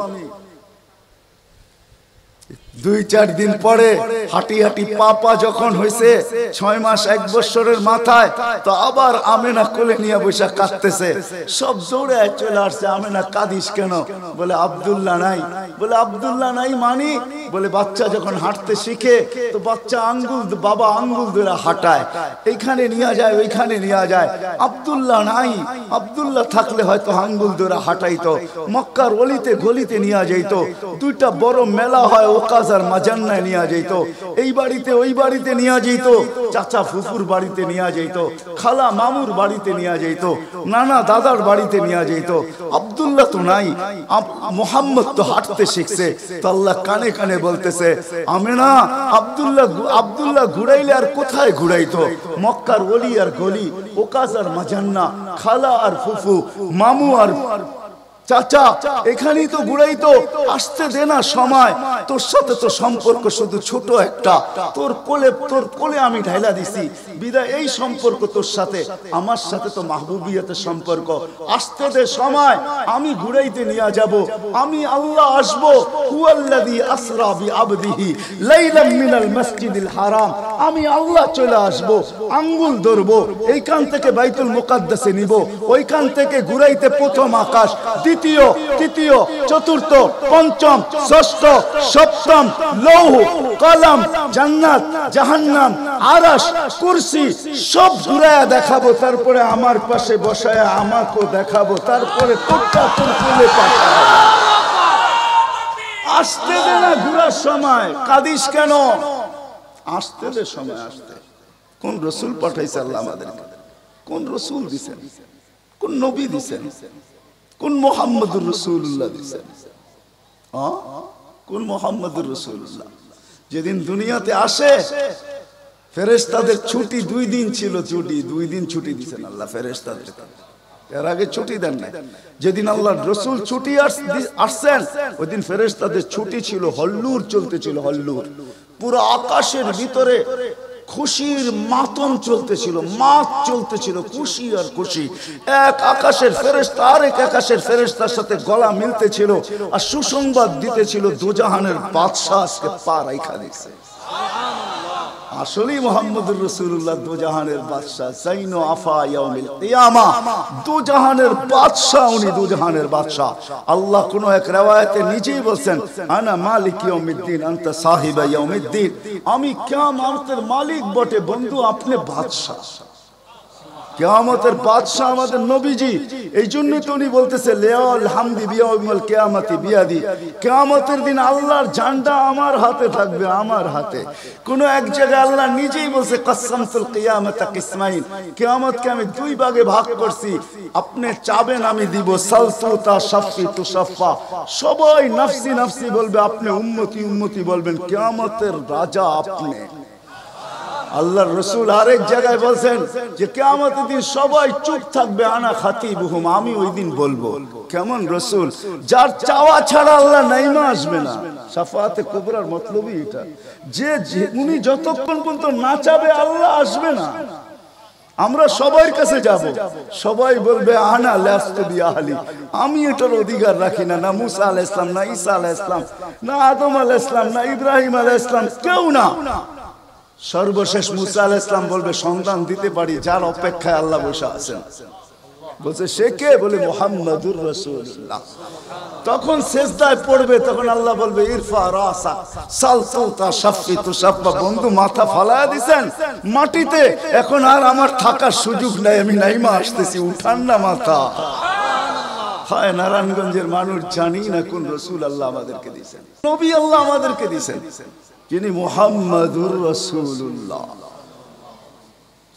2-4 দিন পরে হাঁটি হাঁটি পা যখন হয়েছে, 6 মাস 1 বছরের মাথায়, তো আবার আমেনা কোলে নিয়ে বসে কাঁদতেছে। সব দৌড়ে চলে আসছে, আমেনা কাঁদিস কেন? বলে আব্দুল্লাহ নাই। বলে আব্দুল্লাহ নাই মানি? বলে বাচ্চা যখন হাঁটতে শিখে তো বাচ্চা বাবা আঙ্গুল ধরে হাঁটায়, এইখানে নিয়ে যায়, ওইখানে নিয়ে যায়। আব্দুল্লাহ নাই, আব্দুল্লাহ থাকলে হয়তো আঙ্গুল ধরে হাঁটাইতো, মক্কার অলিতে গলিতে নিয়ে যাইত, 2টা বড় মেলা হয়, ওকাজার মাজান্নায় নিয়ে যাইত, এই বাড়িতে ওই বাড়িতে নিয়ে যাইত, চাচা ফুফুর বাড়িতে নিয়ে যাইত, খালা মামুর বাড়িতে নিয়ে যাইত, নানা দাদার বাড়িতে নিয়ে যাইত। আব্দুল্লাহ তো নাই, মোহাম্মদ তো হাঁটতে শিখছে। তো আল্লাহ কানে কানে বলতেছে, আমেনা, আব্দুল্লাহ ঘুরাইলে আর কোথায় ঘুরাইতো? মক্কার অলি আর গলি, ওকাজ আর মাজান্না, খালা আর ফুফু, মামু আর চাচা, এখানেই তো ঘুরাইতো। আসতে দে না সময়, তোর সাথে তো সম্পর্ক শুধু ছোট একটা, তোর কোলে আমি ঢাইলা দিছি বিদায়, এই সম্পর্ক তোর সাথে, আমার সাথে তো মাহবুবিয়াতের সম্পর্ক। আসতে দে সময়, আমি ঘুরাইতে নিয়ে যাব, আমি আল্লাহ আসবো। হুয়াল্লাযী আসরা বিআবদিহি লাইলাম মিনাল মসজিদিল হারাম, আমি আল্লাহ চলে আসবো, আঙ্গুল ধরবো, এইখান থেকে বাইতুল মুকাদ্দাসে নিব, ওইখান থেকে ঘুরাইতে প্রথম আকাশ, দ্বিতীয়, তৃতীয়, চতুর্থ, পঞ্চম, ষষ্ঠ, সপ্তম, লৌহ, কলম, জান্নাত, জাহান্নাম, আরশ, কুরসি সব ঘুরায়া দেখাবো। তারপরে আমার পাশে বসায়া আমাকেও দেখাবো, তারপরে তোরটা তোর কোলে পাঠাবো। আসতে দে না ঘুরার সময়, কাঁদিস কেন? আসতে দে সময়, আসতে। কোন রসুল পাঠাইছে আল্লাহ আমাদেরকে? কোন রসুল দিছেন? কোন নবী দিছেন? কোন মুহাম্মদুর রাসূলুল্লাহ দিছেন? কোন মুহাম্মদুর রাসূলুল্লাহ? যেদিন দুনিয়াতে আসে ফেরেশতাদের ছুটি 2 দিন ছিল, ছুটি 2 দিন ছুটি দিছেন আল্লাহ ফেরেশতাদেরকে, এর আগে ছুটি দেন নাই। যেদিন আল্লাহর রাসূল ছুটি আসছেন ওই দিন ফেরেশতাদের ছুটি ছিল, হল্লুর চলতেছিল, হল্লুর। পুরো আকাশের ভিতরে খুশির মাতম চলতেছিল, মাত চলতেছিল, খুশি আর খুশি। এক আকাশের ফেরেশতা আরেক আকাশের ফেরেশতার সাথে গলা মিলতেছিল আর সুসংবাদ দিতেছিল দোজাহানের বাদশাহ আজকে পা রাইখা দিয়েছে। আসলেই মুহাম্মদুর রাসূলুল্লাহ দোজাহানের বাদশাহ, জাইনো আফা ইয়াউমিল কিয়ামা, দোজাহানের বাদশাহ, উনি দোজাহানের বাদশাহ। আল্লাহ কোন এক riwayate নিজেই বলেন, আনা মালিক ইয়াউমিদ্দিন আনতা সাহিবা ইয়াউমিদ্দিন, আমি কিয়ামতের মালিক বটে বন্ধু, আপনি বাদশাহ। কিয়ামতের বাদশাহ আমাদের নবীজি। এই জন্যই তো উনি বলতেছে লিয়াল হামদি বিয়াউমিল কিয়ামতি বিয়াদি, কিয়ামতের দিন আল্লাহর ঝান্ডা আমার হাতে থাকবে, আমার হাতে। কোন এক জায়গায় আল্লাহ নিজেই বলছে কাসসামতুল কিয়ামাতা কিসমাইন, কিয়ামতকে আমি দুই ভাগে ভাগ করছি, আপনি চাবেন আমি দিব, সালতু তাশাফি তুশাফা, সবাই নফসি নফসি বলবে, আপনি উম্মতি উম্মতি বলবেন, কিয়ামতের রাজা আপনি। আল্লাহর রাসূল আরেক জায়গায় বলেন যে কিয়ামতের দিন সবাই চুপ থাকবে, আনা খাতিবুহুম, আমি ওই দিন বলবো। কেমন রাসূল, যার চাওয়া ছাড়া আল্লাহ নাইমা আসবে না। শাফাআতে কুবরার মতলবই এটা, যে উনি যতক্ষণ পর্যন্ত না চাবে আল্লাহ আসবে না। আমরা সবার কাছে যাব, সবাই বলবে আনা লাস্তু বিআহলি, আমি এটার অধিকার রাখি না। না মুসা আলাইহিস সালাম, না ঈসা আলাইহিস সালাম, না আদম আলাইহিস সালাম, না ইব্রাহিম আলাইহিস সালাম, কেউ না। সর্বশেষ মুসা আলাইহিস সালাম বলবে সন্তান দিতে পারি, যার অপেক্ষায় আল্লাহ বসে আছেন। বলছে সে কে? বলে মুহাম্মাদুর রাসূলুল্লাহ। তখন সিজদায় পড়বে, তখন আল্লাহ বলবে ইরফা রাসা সালতু তাশাফি তুশাফা, বন্ধু মাথা ফালায়া দিবেন মাটিতে, এখন আর আমার থাকার সুযোগ নাই, আমি নাইমা আসতেছি, উঠান না মাথা। হায় নারায়ণগঞ্জের মানুষ, জানি না কোন রাসূল আল্লাহ আমাদেরকে দিয়েছেন, নবী আল্লাহ আমাদেরকে দিয়েছেন, যিনি মুহাম্মাদুর রাসূলুল্লাহ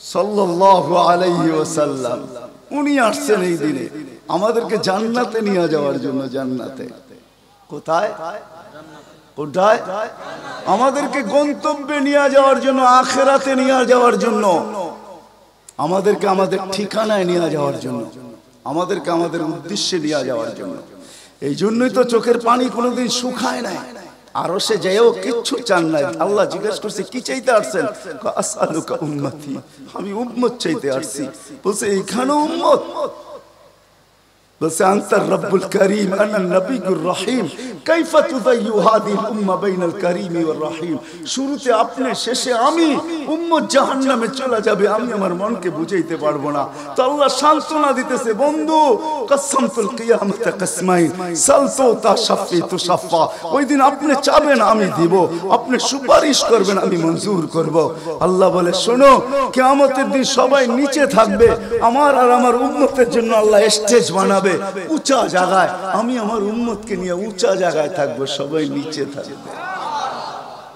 সাল্লাল্লাহু আলাইহি ওয়াসাল্লাম। উনি আসছেন এই দিনে আমাদেরকে জান্নাতে নিয়ে যাওয়ার জন্য। জান্নাতে কোথায়? কোথায়? আমাদেরকে গন্তব্যে নিয়ে যাওয়ার জন্য, আখিরাতে নিয়ে যাওয়ার জন্য, আমাদেরকে আমাদের ঠিকানায় নিয়ে যাওয়ার জন্য, আমাদেরকে আমাদের উদ্দেশ্যে নিয়ে যাওয়ার জন্য। এই জন্যই তো চোখের পানি কোনোদিন শুকায় নাই। আরো সে যাইও কিচ্ছু চান নাই। আল্লাহ জিজ্ঞেস করছে কি চাইতে আসছেন? আসআলুকা উম্মতি, আমি উম্মত চাইতে আসছি। বলছে এইখানে উম্মত? বলছে আনতার রব্বুল করিম আনা নবিয়ুর রহিম, কাইফা তুযায়্যু হাদিহিল উম্মাহ বাইনাল করিম ওয়ার রহিম। শুরুতে আপনি, শেষে আমি, উম্মত জাহান্নামে চলে যাবে, আমি আমার মনকে বুঝাইতে পারবো না। তো আল্লাহ সান্তনা দিতেছে, বন্ধু কাসসামতুল কিয়ামাতা কাসমাইন সালতু তাশাফি তুশাফা, ওই দিন আপনি চাবেন আমি দিব, আপনি সুপারিশ করবেন আমি মঞ্জুর করব। আল্লাহ বলে শোনো, কিয়ামতের দিন সবাই নিচে থাকবে, আমার আর আমার উম্মতের জন্য আল্লাহ স্টেজ বানাবে উঁচা জায়গায়, আমি আমার উম্মতকে নিয়ে উঁচা জায়গায় থাকবো, সবাই নিচে থাকবে।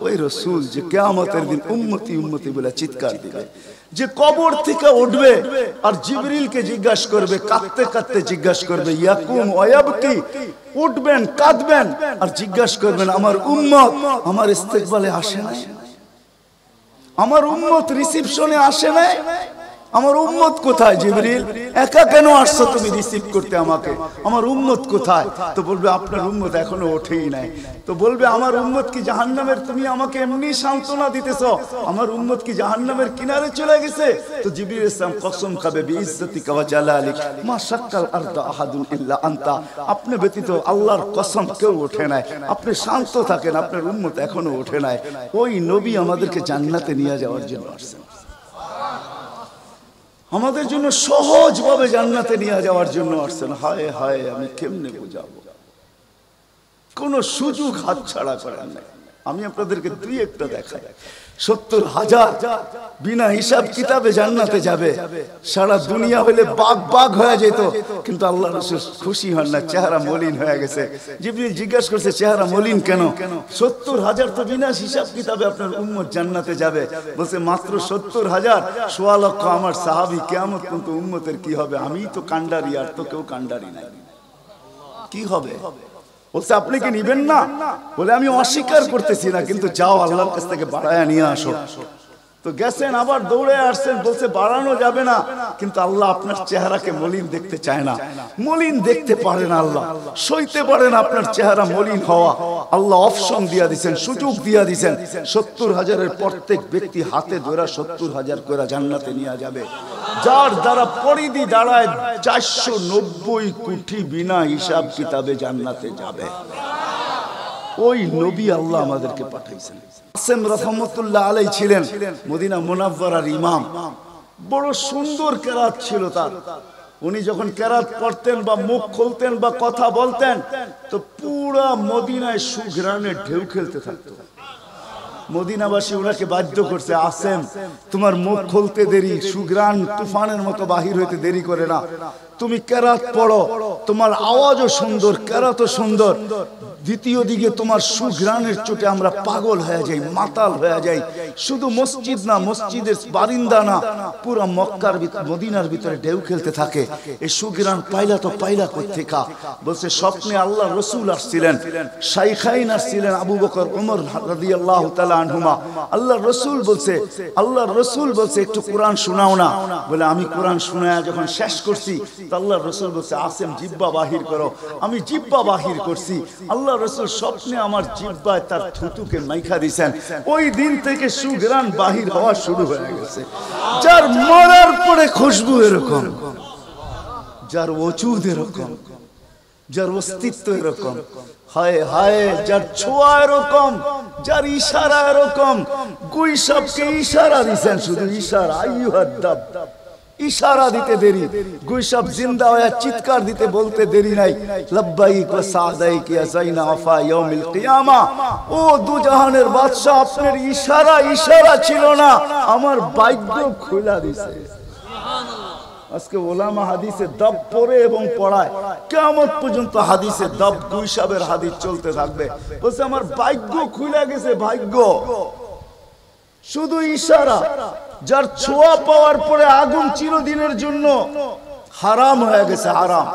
ওই রাসূল যে কিয়ামতের দিন উম্মতি উম্মতি বলে চিৎকার দিবে, যে কবর থেকে উঠবে আর জিবরিলকে জিজ্ঞাসা করবে, কাঁদতে কাঁদতে জিজ্ঞাসা করবে ইয়াকুম ওয়ায়াবকি, উঠবেন কাঁদবেন আর জিজ্ঞাসা করবেন আমার উম্মত আমার ইস্তেকবালে আসে না, আমার উম্মত রিসিপশনে আসে না, আমার উম্মত কোথায়? জিবরিল একা কেন আসছো তুমি রিসিভ করতে আমাকে? আমার উম্মত কোথায়? তো বলবে আপনার উম্মত এখনো ওঠেই নাই। তো বলবে আমার উম্মত কি জাহান্নামের? তুমি আমাকে এমনি সান্ত্বনা দিতেছো, আমার উম্মত কি জাহান্নামের কিনারে চলে গেছে? তো জিবরিল ইসলাম কসম খাবে বিইজ্জতিকা ওয়া জালালিক মা শাক্কাল আরদা আহাদুন ইল্লা আনতা, আপনি ব্যতীত আল্লাহর কসম কেউ ওঠে নাই, আপনি শান্ত থাকেন, আপনার উম্মত এখনো ওঠে নাই। ওই নবী আমাদেরকে জান্নাতে নিয়ে যাওয়ার জন্য আসছেন, আমাদের জন্য সহজভাবে জান্নাতে নিয়ে যাওয়ার জন্য আসছেন। হায় হায়, আমি কেমনে বুঝাবো? কোন সুযোগ হাতছাড়া করেন নাই। আমি আপনাদেরকে দুই একটা দেখাই। 70,000 বিনা হিসাব কিতাবে জান্নাতে যাবে। সারা দুনিয়া হলে বাগ বাগ হয়ে যেত, কিন্তু আল্লাহ রাসূল খুশি হন না, চেহারা মলিন হয়ে গেছে। জিবরিল জিজ্ঞাসা করছে চেহারা মলিন কেন? 70,000 তো বিনা হিসাব কিতাবে আপনার উম্মত জান্নাতে যাবে। বলছে মাত্র 70,000, 1.25 লক্ষ আমার সাহাবী, কিয়ামত পর্যন্ত উম্মতের কি হবে? আমি তো কান্ডারি, আর তো কেউ কান্ডারি নাই, কি হবে? বলছে আপনি কি নিবেন না? বলে আমি অস্বীকার করতেছি না, কিন্তু যাও আল্লাহর কাছ থেকে বাড়ায়া নিয়ে আসো। তো গেছেন, আবার দৌড়ে আসছেন, বলছে বাড়ানো যাবে না, কিন্তু আল্লাহ আপনার চেহারাকে মলিন দেখতে চায় না, মলিন দেখতে পারে না আল্লাহ, সইতে পারে না আপনার চেহারা মলিন হওয়া। আল্লাহ অপশন দিয়া দিয়েছেন, সুযোগ দিয়া দিয়েছেন, 70,000-এর প্রত্যেক ব্যক্তি হাতে ধরা 70,000 করে জান্নাতে নিয়ে যাবে। যার দ্বারা পরিধি দাঁড়ায় 490 কোটি বিনা হিসাব কিতাবে জান্নাতে যাবে। ওই নবী আল্লাহ আমাদেরকে পাঠাইছেন। আসেম রাহমাতুল্লাহ আলাইহি ছিলেন মদিনা মুনাওয়ারার ইমাম। বড় সুন্দর কেরাত ছিল তার। উনি যখন কেরাত পড়তেন বা মুখ খুলতেন বা কথা বলতেন তো পুরা মদিনায় সুঘ্রাণের ঢেউ খেলতে থাকতো। মদিনাবাসী ওনাকে বাধ্য করছে, আসেম তোমার মুখ খুলতে দেরি, সুঘ্রাণ তুফানের মতো বাহির হইতে দেরি করে না, তুমি কেরাত পড়ো, তোমার আওয়াজও সুন্দর, কেরাতও সুন্দর, দ্বিতীয় দিকে তোমার সুঘ্রাণের চোটে আমরা পাগল হয়ে যাই, মাতাল হয়ে যাই। শুধু মসজিদ না, মসজিদের বারিন্দা না, পুরা মক্কার মদিনার ভিতরে ঢেউ খেলতে থাকে। এই সুঘ্রাণ পাইলা তো পাইলা কোত্থেকা? বলছে স্বপ্নে আল্লাহ রসুল আসছিলেন, শাইখাইন আসছিলেন, আবু বকর ওমর রাদিয়াল্লাহু তাআলা আনহুমা। আল্লাহ রসুল বলছে একটু কোরআন শোনাও না। বলে আমি কোরআন শোনায়া যখন শেষ করছি তো আল্লাহ রসুল বলছে আসেম জিব্বা বাহির করো। আমি জিব্বা বাহির করছি, আল্লাহ রসুল স্বপ্নে আমার জিব্বায় তার থুতুকে মাইখা দিয়েছেন। ওই দিন থেকে সুঘ্রাণ বাহির হওয়া শুরু হয়ে গেছে। যার মরার পরে খুশবু এরকম, যার ওজুদ এরকম, যার অস্তিত্ব এরকম, হায় হায়, যার ছোঁয়া এরকম, যার ইশারা এরকম। গুইসাবকে ইশারা দিয়েছেন, শুধু ইশারা, আইয়ুহাদ দাব, ইশারা দিতে দেরি। গুইসাব জিন্দা হয়ে চিৎকার দিতে বলতে দেরি নাই, লব্বাইক ওয়া সাদাইক ইয়া যাইনা ওয়াফা ইয়াউমিল কিয়ামা। ও দুজাহানের বাদশা, আপনার ইশারা ছিল না, আমার ভাগ্য খুলে দিয়েছে। আজকে ওলামা হাদিসে দব পড়ে এবং পড়ায়, কিয়ামত পর্যন্ত হাদিসে দব গুইসাবের হাদিস চলতে থাকবে। বলছে আমার ভাগ্য খুলে গেছে, ভাগ্য। শুধু ইশারা। যার ছোঁয়া পাওয়ার পরে আগুন চিরদিনের জন্য হারাম হয়ে গেছে, হারাম।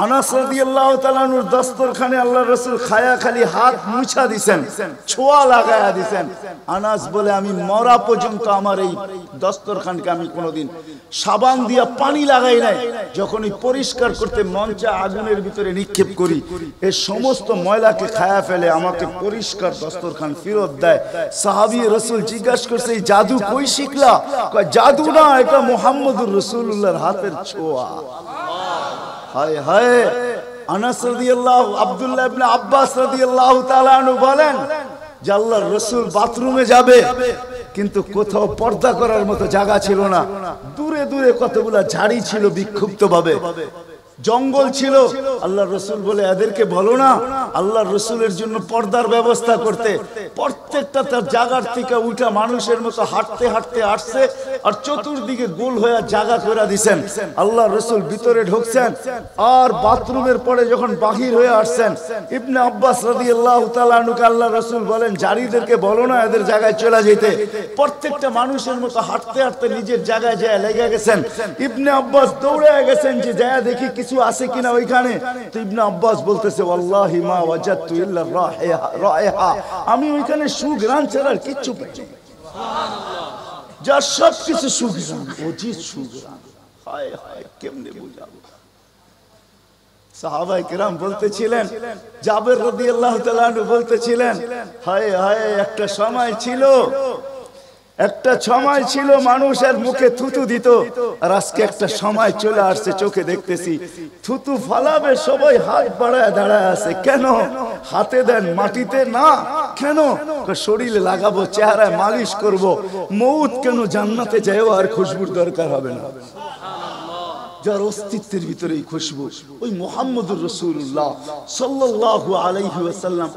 আনাস রাদিয়াল্লাহু তাআলা আনহুর দস্তরখানে আল্লাহর রাসূল খায়া খালি হাত মুছা দিবেন, ছোঁয়া লাগায়া দিবেন। আনাস বলে আমি মরা পর্যন্ত আমার এই দস্তরখানকে আমি কোনোদিন সাবান দিয়া পানি লাগাই নাই। যখনই পরিষ্কার করতে মন চায় আগুনের ভিতরে নিক্ষেপ করি, এই সমস্ত ময়লাকে খায়া ফেলে, আমাকে পরিষ্কার দস্তরখান ফেরত দেয়। সাহাবী রাসূল জিজ্ঞাসা করছে এই জাদু কই শিখলা? কয় জাদু না, এটা মুহাম্মদুর রাসূলুল্লাহর হাতের ছোঁয়া। হায় হায়। আনাস রাদিয়াল্লাহু, আব্দুল্লাহ ইবনে আব্বাস রাদিয়াল্লাহু তাআলা আনহু বলেন যে আল্লাহর রাসূল বাথরুমে যাবে, কিন্তু কোথাও পর্দা করার মতো জায়গা ছিল না। দূরে দূরে কতগুলা ঝাড়ি ছিল, বিক্ষুব্ধ ভাবে জঙ্গল ছিল। আল্লাহর রাসূল বলে এদেরকে বলো না আল্লাহর রাসূলের জন্য পর্দার ব্যবস্থা করতে। প্রত্যেকটা তার জায়গার থেকে উঠা মানুষের মতো হাঁটতে হাঁটতে আসছে, আর চতুর্দিকে গোল হয়ে জায়গা করে দিয়েছেন। আল্লাহর রাসূল ভিতরে ঢুকছেন, আর বাথরুমের পরে যখন বাহির হয়ে আসছেন, ইবনে আব্বাস রাদিয়াল্লাহু তাআলা আনহুকে আল্লাহর রাসূল বলেন জারিদেরকে বলো না এদের জায়গায় চলে যেতে। প্রত্যেকটা মানুষের মতো হাঁটতে হাঁটতে নিজের জায়গায় যায় লেগে গেছেন। ইবনে আব্বাস দৌড়ে গেছেন যে যায় দেখি কিছু আছে কিনা ওইখানে। তো ইবনে আব্বাস বলতেছে ওয়াল্লাহি মা ওয়াজাদতু ইল্লা রাইহা, আমি ওইখানে সুঘ্রাণ ছাড়া কিচ্ছু পাইনি। সুবহানাল্লাহ। যার সব কিছু সুঘ্রাণ, অজিত সুঘ্রাণ। হায় হায়, কেমনে বুঝাবো? সাহাবায়ে কেরাম বলতেছিলেন, জাবের রাদিয়াল্লাহু তাআলা আনহু বলতেছিলেন, হায় হায়, একটা সময় ছিল মানুষের মুখে থুতু দিত, আর আজকে একটা সময় চলে আসছে চোখে দেখতেছি থুতু ফালাবে সবাই হাত বাড়ায় দাঁড়ায় আছে। কেন? হাতে দেন, মাটিতে না। কেন? শরীরে লাগাবো, চেহারায় মালিশ করব। মউত কেন? জান্নাতে যায়ও আর খুশবুর দরকার হবে না। যার অস্তিত্বের ভিতরে এই খুশবু, ওই মুহাম্মদুর রাসূলুল্লাহ সাল্লাল্লাহু আলাইহি ওয়াসাল্লাম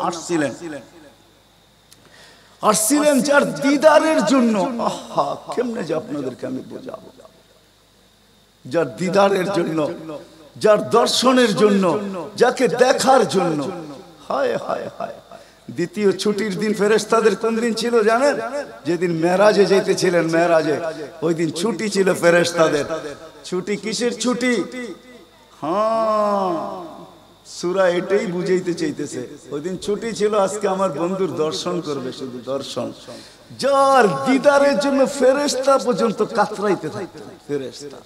আসছিলেন যার দিদারের জন্য। আহা, কেমনে যে আপনাদেরকে আমি বোঝাবো। যার দিদারের জন্য, যার দর্শনের জন্য, যাকে দেখার জন্য। হায় হায় হায়। দ্বিতীয় ছুটির দিন ফেরেশতাদের কোন দিন ছিল জানেন? যেদিন মেরাজে যেতেছিলেন, মেরাজে ওই দিন ছুটি ছিল ফেরেশতাদের। ছুটি কিসের ছুটি? হ্যাঁ, সূরা এটাই বুঝাইতে চাইতেছে। ওই দিন ছুটি ছিল, আজকে আমার বন্ধুর দর্শন করবে, শুধু দর্শন। যার দিদারের জন্য ফেরেশতা পর্যন্ত কাতরাইতে থাকতো। ফেরেশতা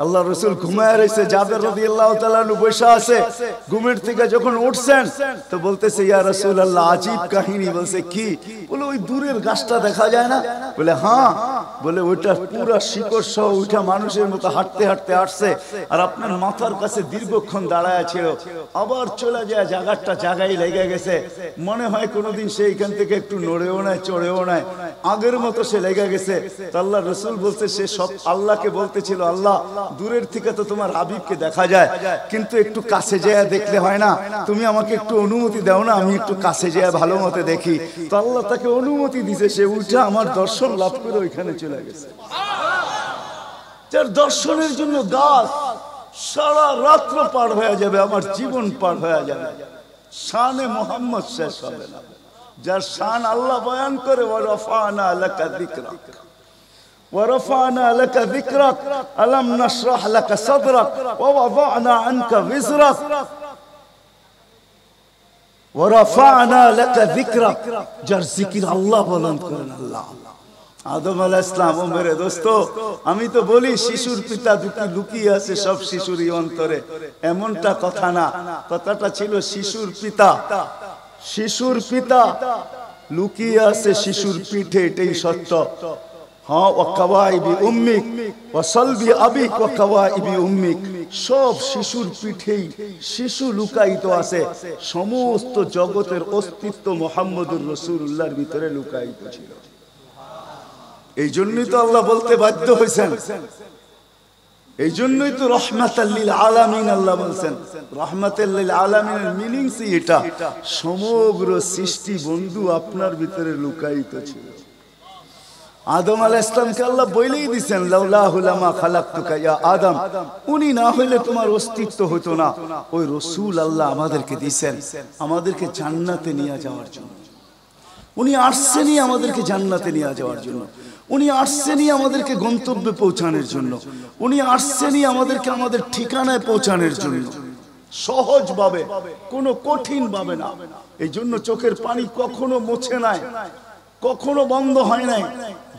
আল্লাহ রসুল ঘুমায় রয়েছে, জাবের রাদিয়াল্লাহু তাআলা আনহু বসে আছে। ঘুমের থেকে যখন উঠছেন তো বলতেছে ইয়া রাসূলুল্লাহ, আজীব কাহিনী। বলছে কি? বলে ওই দূরের গাছটা দেখা যায় না? বলে হ্যাঁ। বলে ওইটা পুরো শিকড় সহ ওইটা মানুষের মতো হাঁটতে হাঁটতে আসছে আর আপনার মাথার কাছে দীর্ঘক্ষণ দাঁড়ায় ছিল, আবার চলে যায় জায়গাটা জায়গায় লেগে গেছে। মনে হয় কোনোদিন সে এখান থেকে একটু নড়েও নাই চড়েও নাই, আগের মতো সে লেগে গেছে। তো আল্লাহ রসুল বলছে সে সব আল্লাহকে বলতেছিল, আল্লাহ দূরের থেকে তো তোমার হাবিবকে দেখা যায়, কিন্তু একটু কাছে যেয়ে দেখলে হয় না? তুমি আমাকে একটু অনুমতি দাও না, আমি একটু কাছে যেয়ে ভালো মতো দেখি। তো আল্লাহ তাকে অনুমতি দিছে, সে উঠে আমার দর্শন লাভ করে ওইখানে চলে গেছে। যার দর্শনের জন্য গাছ সারা রাত্র পার হয়ে যাবে, আমার জীবন পার হয়ে যাবে, শানে মোহাম্মদ শেষ হবে না। যার শান আল্লাহ বয়ান করে, ওয়ারাফানা লাকা যিকরাক ورفعنا لك ذكرك ألم نشرح لك صدرك ووضعنا عنك وزرك ورفعنا لك ذكرك যার জিকির আল্লাহ বলেন করেন আল্লাহ। আদম আলাইহিস সালাম, ও মেরে দোস্ত, আমি তো বলি শিশুর পিতা লুকিয়ে আছে সব শিশুরই অন্তরে, এমনটা কথা না। কথাটা ছিল শিশুর পিতা, শিশুর পিতা লুকিয়ে আছে শিশুর পিঠে, এটাই সত্য। হ্যাঁ, ওয়াকাওয়াইবি উম্মিক ওয়াসালবি আবিক ওয়াকাওয়াইবি উম্মিক, সব শিশুর পিঠেই শিশু লুকায়িত আছে। সমস্ত জগতের অস্তিত্ব মুহাম্মদুর রাসূলুল্লাহর ভিতরে লুকায়িত ছিল। এই জন্যই তো আল্লাহ বলতে বাধ্য হয়েছেন, এই জন্যই তো রহমাতাল লিল আলামিন আল্লাহ বলছেন। রহমাতাল লিল আলামিনের মিনিংস এটা, সমগ্র সৃষ্টি বন্ধু আপনার ভিতরে লুকায়িত ছিল। আদম আলাইহিস সালামকে আল্লাহ বলেই দিয়েছেন, লাউলাহু লামা খালাকতুকা ইয়া আদম, উনি না হইলে তোমার অস্তিত্ব হতো না। ওই রাসূল আল্লাহ আমাদেরকে দিয়েছেন আমাদেরকে জান্নাতে নিয়ে যাওয়ার জন্য। উনি আসছেনই আমাদেরকে জান্নাতে নিয়ে যাওয়ার জন্য, উনি আসছেনই আমাদেরকে গন্তব্যে পৌঁছানোর জন্য, উনি আসছেনই আমাদেরকে আমাদের ঠিকানায় পৌঁছানোর জন্য, সহজভাবে, কোনো কঠিন ভাবে না। এই জন্য চোখের পানি কখনো মুছে নাই, কখনো বন্ধ হয় নাই।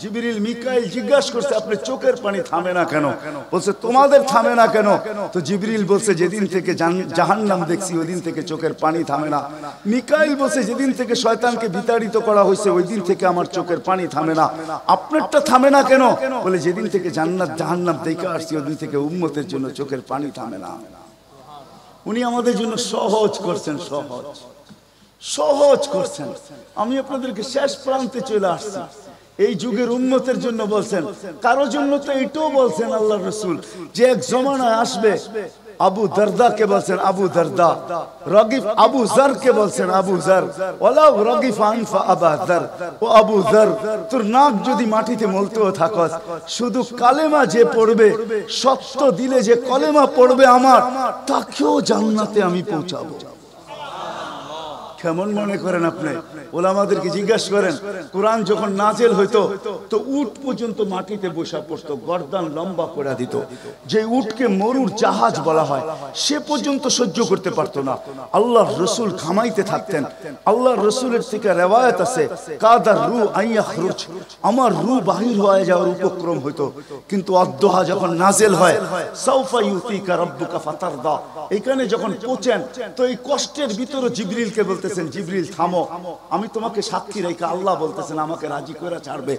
জিবরিল মিকাইল জিজ্ঞাসা করছে, আপনি চোখের পানি থামে না কেন? বলছে তোমাদের থামে না কেন? তো জিবরিল বলছে, যেদিন থেকে জাহান্নাম দেখছি ওই দিন থেকে চোখের পানি থামে না। মিকাইল বলছে, যেদিন থেকে শয়তানকে বিতাড়িত করা হয়েছে ওই দিন থেকে আমার চোখের পানি থামে না। আপনারটা থামে না কেন? বলে যেদিন থেকে জান্নাত জাহান্নাম দেখে আসছি ওই দিন থেকে উম্মতের জন্য চোখের পানি থামে না। উনি আমাদের জন্য সহজ করছেন, সহজ সহজ করছেন। আমি আপনাদেরকে শেষ প্রান্তে চলে আসছি। এই যুগের উম্মতের জন্য বলছেন, কারো জন্য তো এটাও বলছেন আল্লাহ রাসূল যে এক জমানায় আসবে। আবু দারদাকে বলছেন আবু দারদা, রাগিফ আবু জারকে বলছেন আবু জার, ওয়ালাউ রাগিফ আনফা আবা জার, ও আবু জার, তোর নাক যদি মাটিতে মলতেও থাকস, শুধু কালেমা যে পড়বে, সত্য দিলে যে কলেমা পড়বে আমার, তাকেও জান্নাতে আমি পৌঁছাবো। কেমন মনে করেন আপনি? ওলামাদেরকে জিজ্ঞাসা করেন, কোরআন যখন নাজেল হইতো তো উট পর্যন্ত মাটিতে বসা পড়তো, গর্দান লম্বা করে দিত। যে উটকে মরুর জাহাজ বলা হয় সে পর্যন্ত সহ্য করতে পারতো না। আল্লাহর রাসূল ঘামাইতে থাকতেন। আল্লাহর রাসূলের থেকে রিওয়ায়াত আছে, কাদার রু আইয়াখরুজ, আমার রু বাহির হয়ে যাওয়ার উপক্রম হইতো। কিন্তু আদ-দুহা যখন নাজেল হয়, সাউফা ইউতিকা রাব্বুকা ফাতারদা, এখানে যখন পৌঁছেন তো এই কষ্টের ভিতরে জিবরিলকে বলতেছেন, জিবরিল থামো, আমি তোমাকে সাক্ষী রেখে, আল্লাহ বলতেছেন আমাকে রাজি করে ছাড়বে,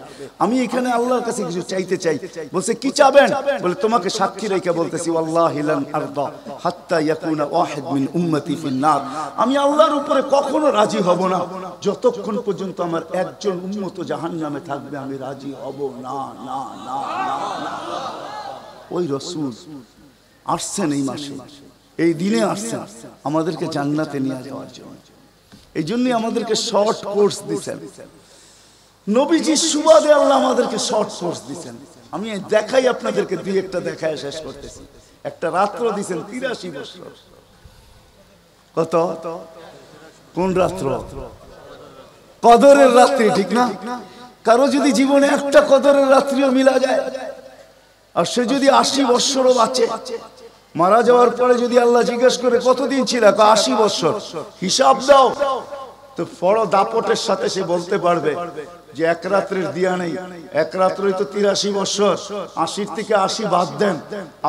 আমি এখানে আল্লাহর কাছে কিছু চাইতে চাই। বলছে কি চাবেন? বলে তোমাকে সাক্ষী রেখে বলতেছি, ওয়াল্লাহি লান আরদা হাত্তা ইয়াকুনা ওয়াহিদ মিন উম্মতি ফিন নার, আমি আল্লাহর উপরে কখনো রাজি হব না যতক্ষণ পর্যন্ত আমার একজন উম্মত জাহান্নামে থাকবে, আমি রাজি হব না, না, না, না। ওই রাসূল আসছেন এই মাসে, এই দিনে আসছেন আমাদেরকে জান্নাতে নিয়ে যাওয়ার জন্য। এই জন্যই আমাদেরকে শর্ট কোর্স দিচ্ছেন নবীজির সুবাদে, আল্লাহ আমাদেরকে শর্ট কোর্স দিচ্ছেন। আমি দেখাই আপনাদেরকে, দুই একটা দেখায় শেষ করতেছি। একটা রাত্র দিচ্ছেন 83 বছর। কত? কোন রাত্র? কদরের রাত্রি, ঠিক না? কারো যদি জীবনে একটা কদরের রাত্রিও মিলা যায়, আর সে যদি 80 বছরও বাঁচে, মারা যাওয়ার পরে যদি আল্লাহ জিজ্ঞেস করে কতদিন ছিল, 80 বছর, হিসাব দাও, তো তো বড় দাপটের সাথে সে বলতে পারবে যে এক রাত্রের দিয়া নেই, এক রাত্রই তো 83 বছর, 80 থেকে 80 বাদ দেন,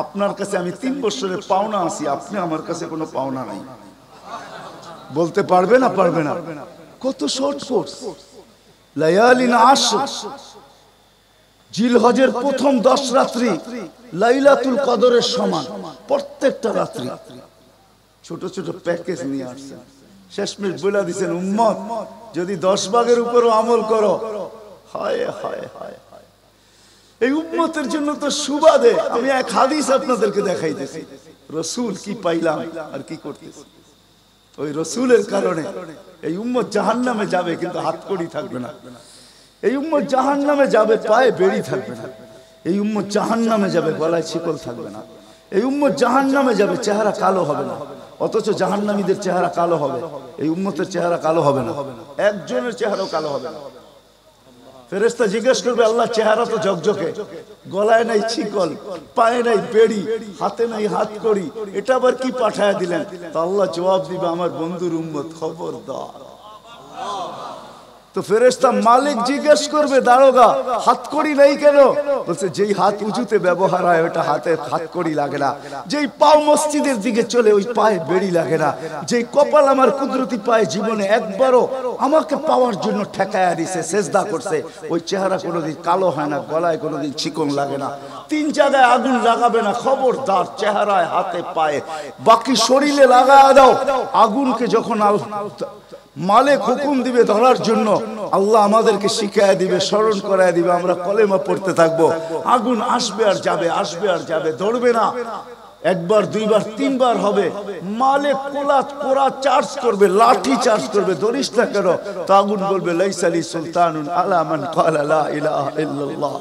আপনার কাছে আমি 3 বছরের পাওনা আছি, আপনি আমার কাছে কোনো পাওনা নাই। বলতে পারবে না? পারবে না। কত শর্ট কোর্স। লায়ালিন আশর, জিলহজের প্রথম 10 রাত্রি লাইলাতুল কদরের সমান, প্রত্যেকটা রাত্রি। ছোট ছোট প্যাকেজ নিয়ে আসছেন, শেষমেশ বলে দিচ্ছেন উম্মত যদি 10 ভাগের উপরও আমল করো, হায় হায় হায়, এই উম্মতের জন্য তো সুবাদে আমি এক হাদিস আপনাদেরকে দেখাইতেছি। রসুল কি পাইলাম আর কি করতেছি। ওই রসুলের কারণে এই উম্মত জাহান্নামে যাবে, কিন্তু হাতকড়ি থাকবে না। এই উম্মত জাহান্নামে যাবে, পায়ে বেড়ি থাকবে না। এই উম্মত জাহান্নামে যাবে, গলায় শিকল থাকবে না। এই উম্মত জাহান্নামে যাবে, চেহারা কালো হবে না। অথচ জাহান্নামীদের চেহারা কালো হবে, এই উম্মতের চেহারা কালো হবে না, একজনের চেহারাও কালো হবে না। ফেরেশতা জিজ্ঞেস করবে আল্লাহ চেহারা তো ঝকঝকে, গলায় নাই শিকল, পায়ে নাই বেড়ি, হাতে নাই হাতকড়ি, এটা আবার কি পাঠায় দিলেন? তো আল্লাহ জবাব দিবে আমার বন্ধুর উম্মত খবরদার। তো ফেরেশতা মালিক জিজ্ঞেস করবে দারোগা হাতকড়ি নেই কেন? বলছে যেই হাত উঁচুতে ব্যবহার হয় ওটা হাতের হাতকড়ি লাগে না, যেই পাও মসজিদের দিকে চলে ওই পায়ে বেড়ি লাগে না, যেই কপাল আমার কুদরতি পায়ে জীবনে একবারও আমাকে পাওয়ার জন্য ঠেকায়া দিছে, সেজদা করছে, ওই চেহারা কোনোদিন কালো হয় না, গলায় কোনোদিন চিকন লাগে না। 3 জায়গায় আগুন লাগাবে না, খবরদার, চেহারায়, হাতে, পায়ে, বাকি শরীরে লাগায়া দাও। আগুনকে যখন মালিক হুকুম দিবে ধরার জন্য, আল্লাহ আমাদেরকে শিখায় দিবে, স্মরণ করায় দিবে, আমরা কলেমা পড়তে থাকবো। আগুন আসবে আর যাবে, আসবে আর যাবে, ধরবে না। একবার, দুইবার, 3 বার হবে, মালিক কোরা চার্জ করবে, লাঠি চার্জ করবে, ধরিস না কেন? তো আগুন বলবে লাইসালি সুলতানুন আলা মান ক্বালা লা ইলাহা ইল্লাল্লাহ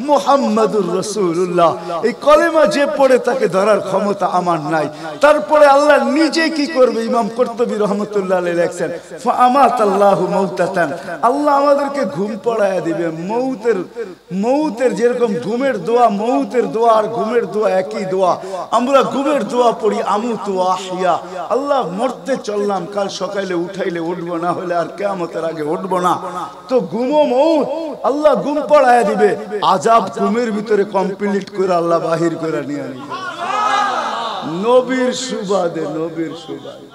মুহাম্মাদুর রাসূলুল্লাহ। এই কলেমা যে পড়ে তাকে ধরার ক্ষমতা আমার নাই। তারপরে আল্লাহ নিজে কি করবে? ইমাম কুরতুবী রাহমাতুল্লাহ আলাইহি লেখেন ফাআমাতাল্লাহু মাউতাতান, আল্লাহ আমাদেরকে ঘুম পড়ায়া দিবে। মৌতের যেরকম ঘুমের দোয়া, মৌতের দোয়া আর ঘুমের দোয়া একই দোয়া। আমরা ঘুমের দোয়া পড়ি আমুতু আহিয়া, আল্লাহ মরতে চললাম, কাল সকালে উঠাইলে উঠবো, না হলে আর কিয়ামতের আগে উঠবো না। তো ঘুমো মৌত, আল্লাহ ঘুম পড়ায়া দিবে, আযাব ঘুমের ভিতরে কমপ্লিট করে আল্লাহ বাহির করে নিয়ে নিবে। নবীর সুবাদে, নবীর সুবাদে।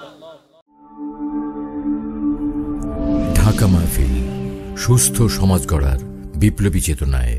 ঢাকা মাহফিল, সুস্থ সমাজ গড়ার বিপ্লবী চেতনায়।